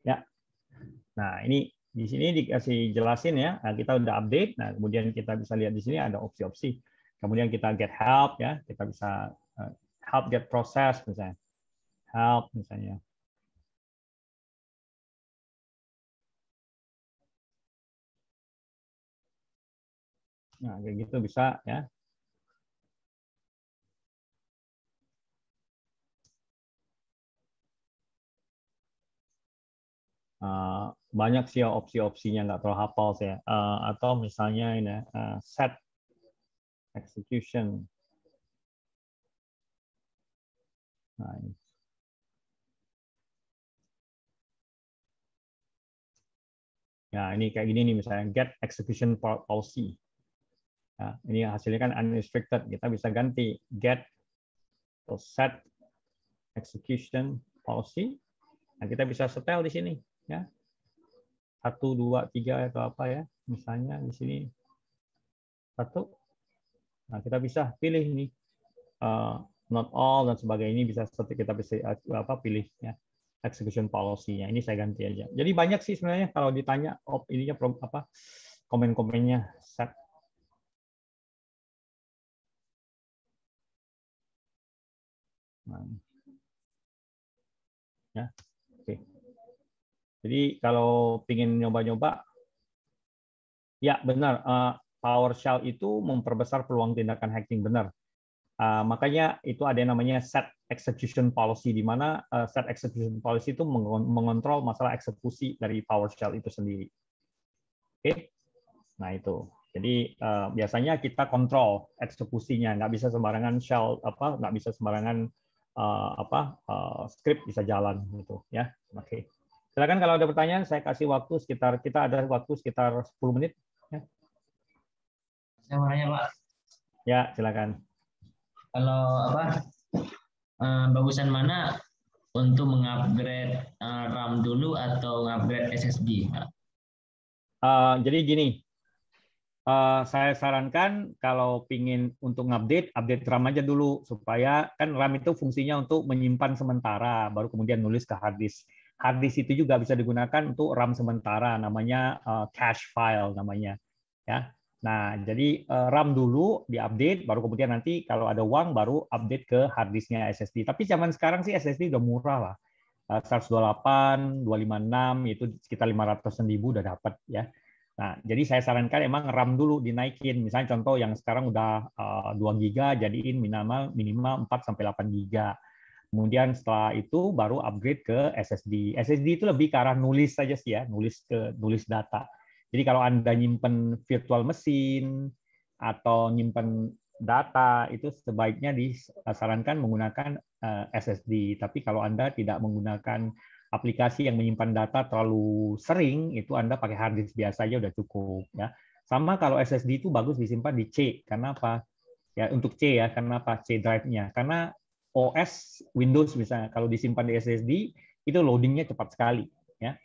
Ya. Nah, ini di sini dikasih jelasin ya. Nah, kita udah update. Nah, kemudian kita bisa lihat di sini ada opsi-opsi. Kemudian kita get help ya. Kita bisa help get process misalnya. Help misalnya. Nah, kayak gitu bisa ya. Banyak sih opsi-opsinya, nggak terlalu hafal saya. Atau misalnya ini set execution. Nah, ini. Ya, ini kayak gini nih misalnya get execution policy. Nah, ini hasilnya kan unrestricted. Kita bisa ganti get atau set execution policy. Nah, kita bisa setel di sini ya. 1, 2, 3 atau apa ya. Misalnya di sini 1. Nah, kita bisa pilih nih not all dan sebagainya, ini bisa kita bisa pilih ya. execution policy-nya. Ini saya ganti aja. Jadi banyak sih sebenarnya kalau ditanya ininya apa komen-komennya set. Nah. Ya. Oke. Jadi kalau ingin nyoba-nyoba, ya benar, PowerShell itu memperbesar peluang tindakan hacking, benar. Makanya itu ada yang namanya set execution policy, di mana set execution policy itu mengontrol masalah eksekusi dari PowerShell itu sendiri. Oke, nah itu. Jadi biasanya kita kontrol eksekusinya, nggak bisa sembarangan shell nggak bisa sembarangan script bisa jalan gitu ya. Oke. Silakan kalau ada pertanyaan, saya kasih waktu kita ada waktu sekitar 10 menit. Ya. Saya mau nanya, Pak. Ya, silakan. Kalau bagusan mana untuk mengupgrade RAM dulu atau mengupgrade SSD, Pak? Jadi gini, saya sarankan kalau pingin untuk update RAM aja dulu, supaya kan RAM itu fungsinya untuk menyimpan sementara, baru kemudian nulis ke hard disk. Hard disk itu juga bisa digunakan untuk RAM sementara, namanya cache file namanya. Ya. Nah, jadi RAM dulu diupdate, baru kemudian nanti kalau ada uang baru update ke hard disknya SSD. Tapi zaman sekarang sih SSD udah murah lah, 128, 256 itu sekitar 500.000 udah dapat ya. Nah, jadi saya sarankan emang RAM dulu dinaikin. Misalnya contoh yang sekarang udah 2 GB jadiin minimal 4 sampai 8 GB. Kemudian setelah itu baru upgrade ke SSD. SSD itu lebih ke arah nulis saja sih ya, nulis data. Jadi kalau Anda nyimpen virtual mesin atau nyimpen data itu sebaiknya disarankan menggunakan SSD. Tapi kalau Anda tidak menggunakan aplikasi yang menyimpan data terlalu sering, itu Anda pakai hard disk biasa aja udah cukup ya. Sama kalau SSD itu bagus disimpan di C. Karena apa? Ya untuk C ya, kenapa C drive-nya? Karena OS Windows misalnya kalau disimpan di SSD itu loadingnya cepat sekali ya.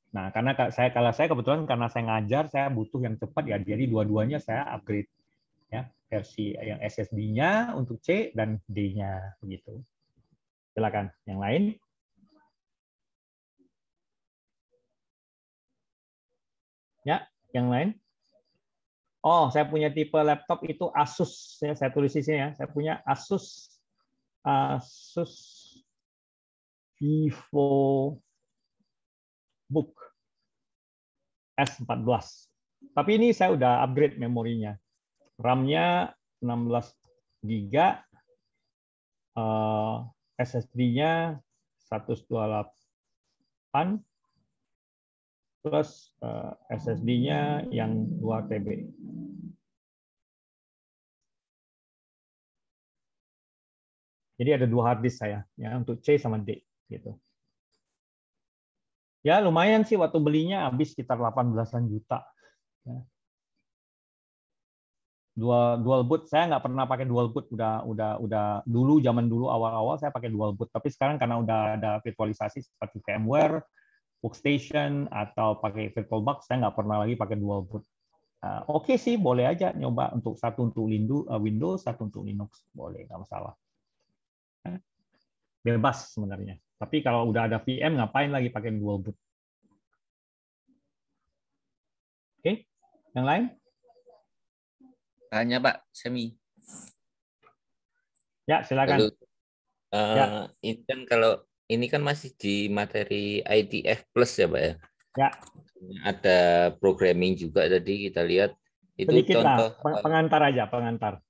Nah, kalau saya kebetulan karena saya ngajar, saya butuh yang cepat ya, jadi dua-duanya saya upgrade ya, versi yang SSD-nya untuk C dan D-nya begitu. Silakan yang lain. Ya, yang lain. Oh, saya punya tipe laptop itu Asus ya, saya tulis di sini ya. Saya punya Asus VivoBook S14. Tapi ini saya udah upgrade memorinya. RAM-nya 16 GB, SSD-nya 128, plus SSD-nya yang 2 TB. Jadi ada 2 hard disk saya, ya untuk C sama D, gitu. Ya lumayan sih waktu belinya habis sekitar 18-an juta. Ya. Dual boot, saya nggak pernah pakai dual boot, udah dulu zaman dulu awal-awal saya pakai dual boot, tapi sekarang karena udah ada virtualisasi seperti VMware, Workstation atau pakai VirtualBox, saya nggak pernah lagi pakai dual boot. Oke sih, boleh aja nyoba satu untuk Windows, satu untuk Linux, boleh nggak masalah. Bebas sebenarnya. Tapi kalau udah ada VM, ngapain lagi pakai dual boot? Oke, yang lain? Tanya Pak, Semi. Ya, silakan. Ya. Ini kan kalau ini kan masih di materi ITF Plus ya Pak ya? Ya. Ada programming juga tadi kita lihat. Itu sedikit contoh lah, pengantar aja, pengantar.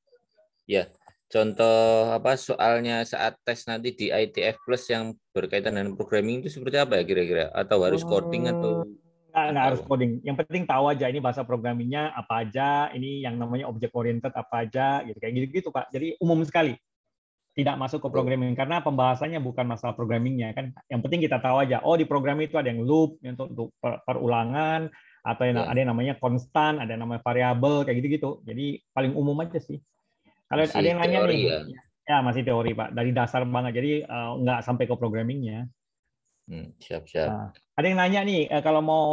Ya, contoh soalnya saat tes nanti di ITF Plus yang berkaitan dengan programming itu seperti apa ya kira-kira? Atau harus coding atau nggak harus coding. Yang penting tahu aja ini bahasa programmingnya apa aja, ini yang namanya object oriented apa aja, gitu kayak gitu Pak. Jadi umum sekali, tidak masuk ke programming karena pembahasannya bukan masalah programmingnya kan. Yang penting kita tahu aja. Oh di programming itu ada yang loop untuk perulangan, atau ada yang namanya konstan, ada yang namanya variabel kayak gitu-gitu. Jadi paling umum aja sih. Kalau ada yang nanya nih, ya masih teori Pak, dari dasar banget. Jadi nggak sampai ke programmingnya. Siap-siap. Nah, ada yang nanya nih, kalau mau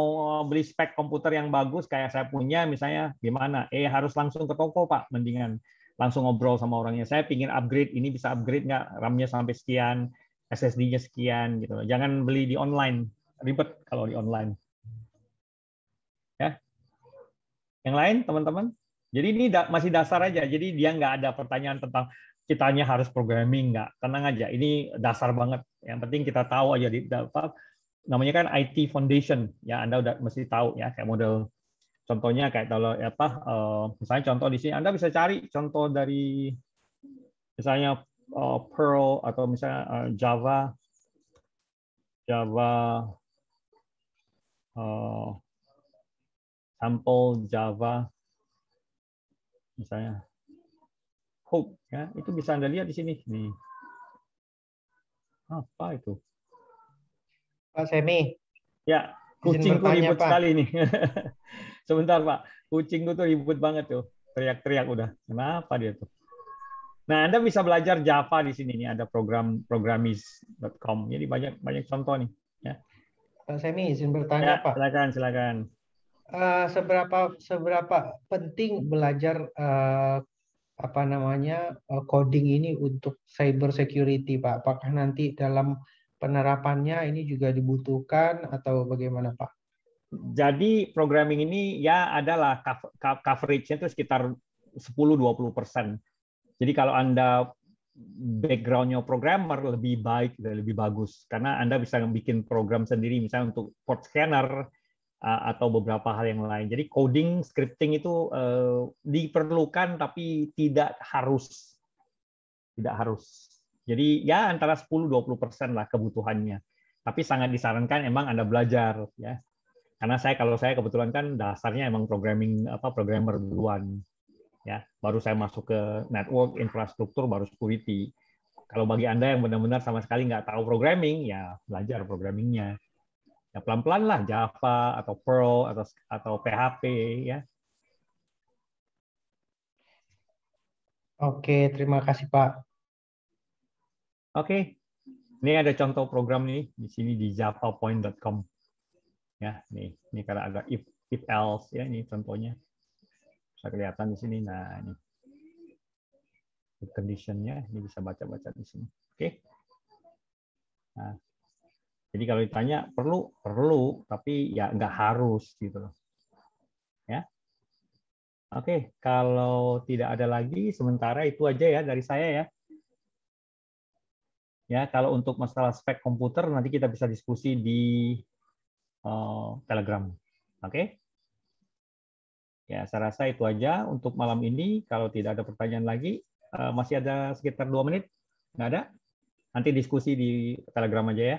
beli spek komputer yang bagus kayak saya punya, misalnya gimana? Harus langsung ke toko Pak, mendingan langsung ngobrol sama orangnya. Saya pingin upgrade, ini bisa upgrade nggak? RAM-nya sampai sekian. SSD-nya sekian gitu. Jangan beli di online, ribet kalau di online. Ya. Yang lain teman-teman? Jadi ini masih dasar aja. Jadi dia nggak ada pertanyaan tentang kitanya harus programming, nggak. Tenang aja. Ini dasar banget. Yang penting kita tahu aja di apa namanya kan IT Foundation. Ya Anda udah mesti tahu ya kayak model. Contohnya kayak kalau apa misalnya contoh di sini Anda bisa cari contoh dari misalnya Perl atau misalnya Java sampel Java misalnya hook ya itu bisa Anda lihat di sini nih. Apa itu? Pak Semi. Ya, kucingku ribut sekali nih. Sebentar Pak, kucingku tuh ribut banget tuh, teriak-teriak udah. Kenapa dia tuh? Nah, Anda bisa belajar Java di sini nih, ada program programmis.com. Jadi banyak contoh nih. Ya. Pak Semi, izin bertanya ya, Pak. Silakan. Seberapa penting belajar coding ini untuk cyber security Pak? Apakah nanti dalam penerapannya ini juga dibutuhkan atau bagaimana Pak? Jadi programming ini ya adalah coverage-nya itu sekitar 10-20%. Jadi kalau Anda background-nya programmer lebih baik, lebih bagus. Karena Anda bisa bikin program sendiri misalnya untuk port scanner atau beberapa hal yang lain. Jadi coding, scripting itu diperlukan tapi tidak harus. Tidak harus. Jadi ya antara 10-20% lah kebutuhannya. Tapi sangat disarankan emang Anda belajar ya. Karena kalau saya kebetulan kan dasarnya emang programmer duluan. Ya, baru saya masuk ke network, infrastruktur, baru security. Kalau bagi Anda yang benar-benar sama sekali nggak tahu programming, ya belajar programmingnya. Ya pelan-pelan lah Java atau Perl atau PHP ya. Oke, terima kasih Pak. Oke, ini ada contoh program nih di sini di javapoint.com. Ya, ini karena ada if else ya ini contohnya. Bisa kelihatan di sini. Nah, ini condition-nya ini bisa baca-baca di sini. Oke. Nah, jadi kalau ditanya perlu, tapi ya nggak harus gitu loh. Ya. Oke, kalau tidak ada lagi, sementara itu aja ya dari saya ya. Ya, kalau untuk masalah spek komputer nanti kita bisa diskusi di Telegram. Oke? Ya, saya rasa itu aja untuk malam ini. Kalau tidak ada pertanyaan lagi, masih ada sekitar 2 menit? Nggak ada? Nanti diskusi di Telegram aja ya.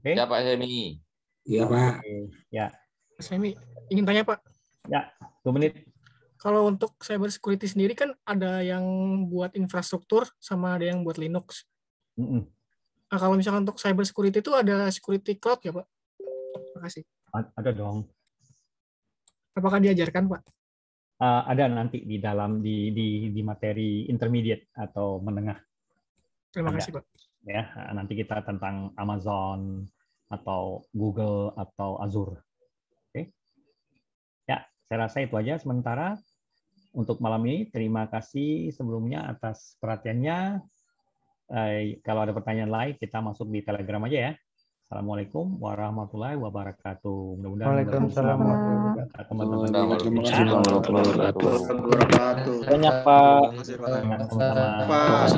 Oke? Ya Pak Semi. Iya Pak. Ya. Semi, ingin tanya Pak. Ya, 2 menit. Kalau untuk cyber security sendiri kan ada yang buat infrastruktur sama ada yang buat Linux. Nah, kalau misalkan untuk cyber security itu ada security cloud ya Pak? Terima kasih. Ada dong. Apakah diajarkan Pak? Ada nanti di dalam di materi intermediate atau menengah. Terima kasih Pak. Ya, nanti kita tentang Amazon atau Google atau Azure. Oke. Ya, saya rasa itu aja sementara untuk malam ini. Terima kasih sebelumnya atas perhatiannya. Kalau ada pertanyaan lain, kita masuk di Telegram aja ya. Assalamualaikum warahmatullahi wabarakatuh. Mudah-mudahan Waalaikumsalam warahmatullahi wabarakatuh. teman-teman. Waalaikumsalam warahmatullahi wabarakatuh. Wabarakatuh. Banyak Pak. Sama-sama. Pak.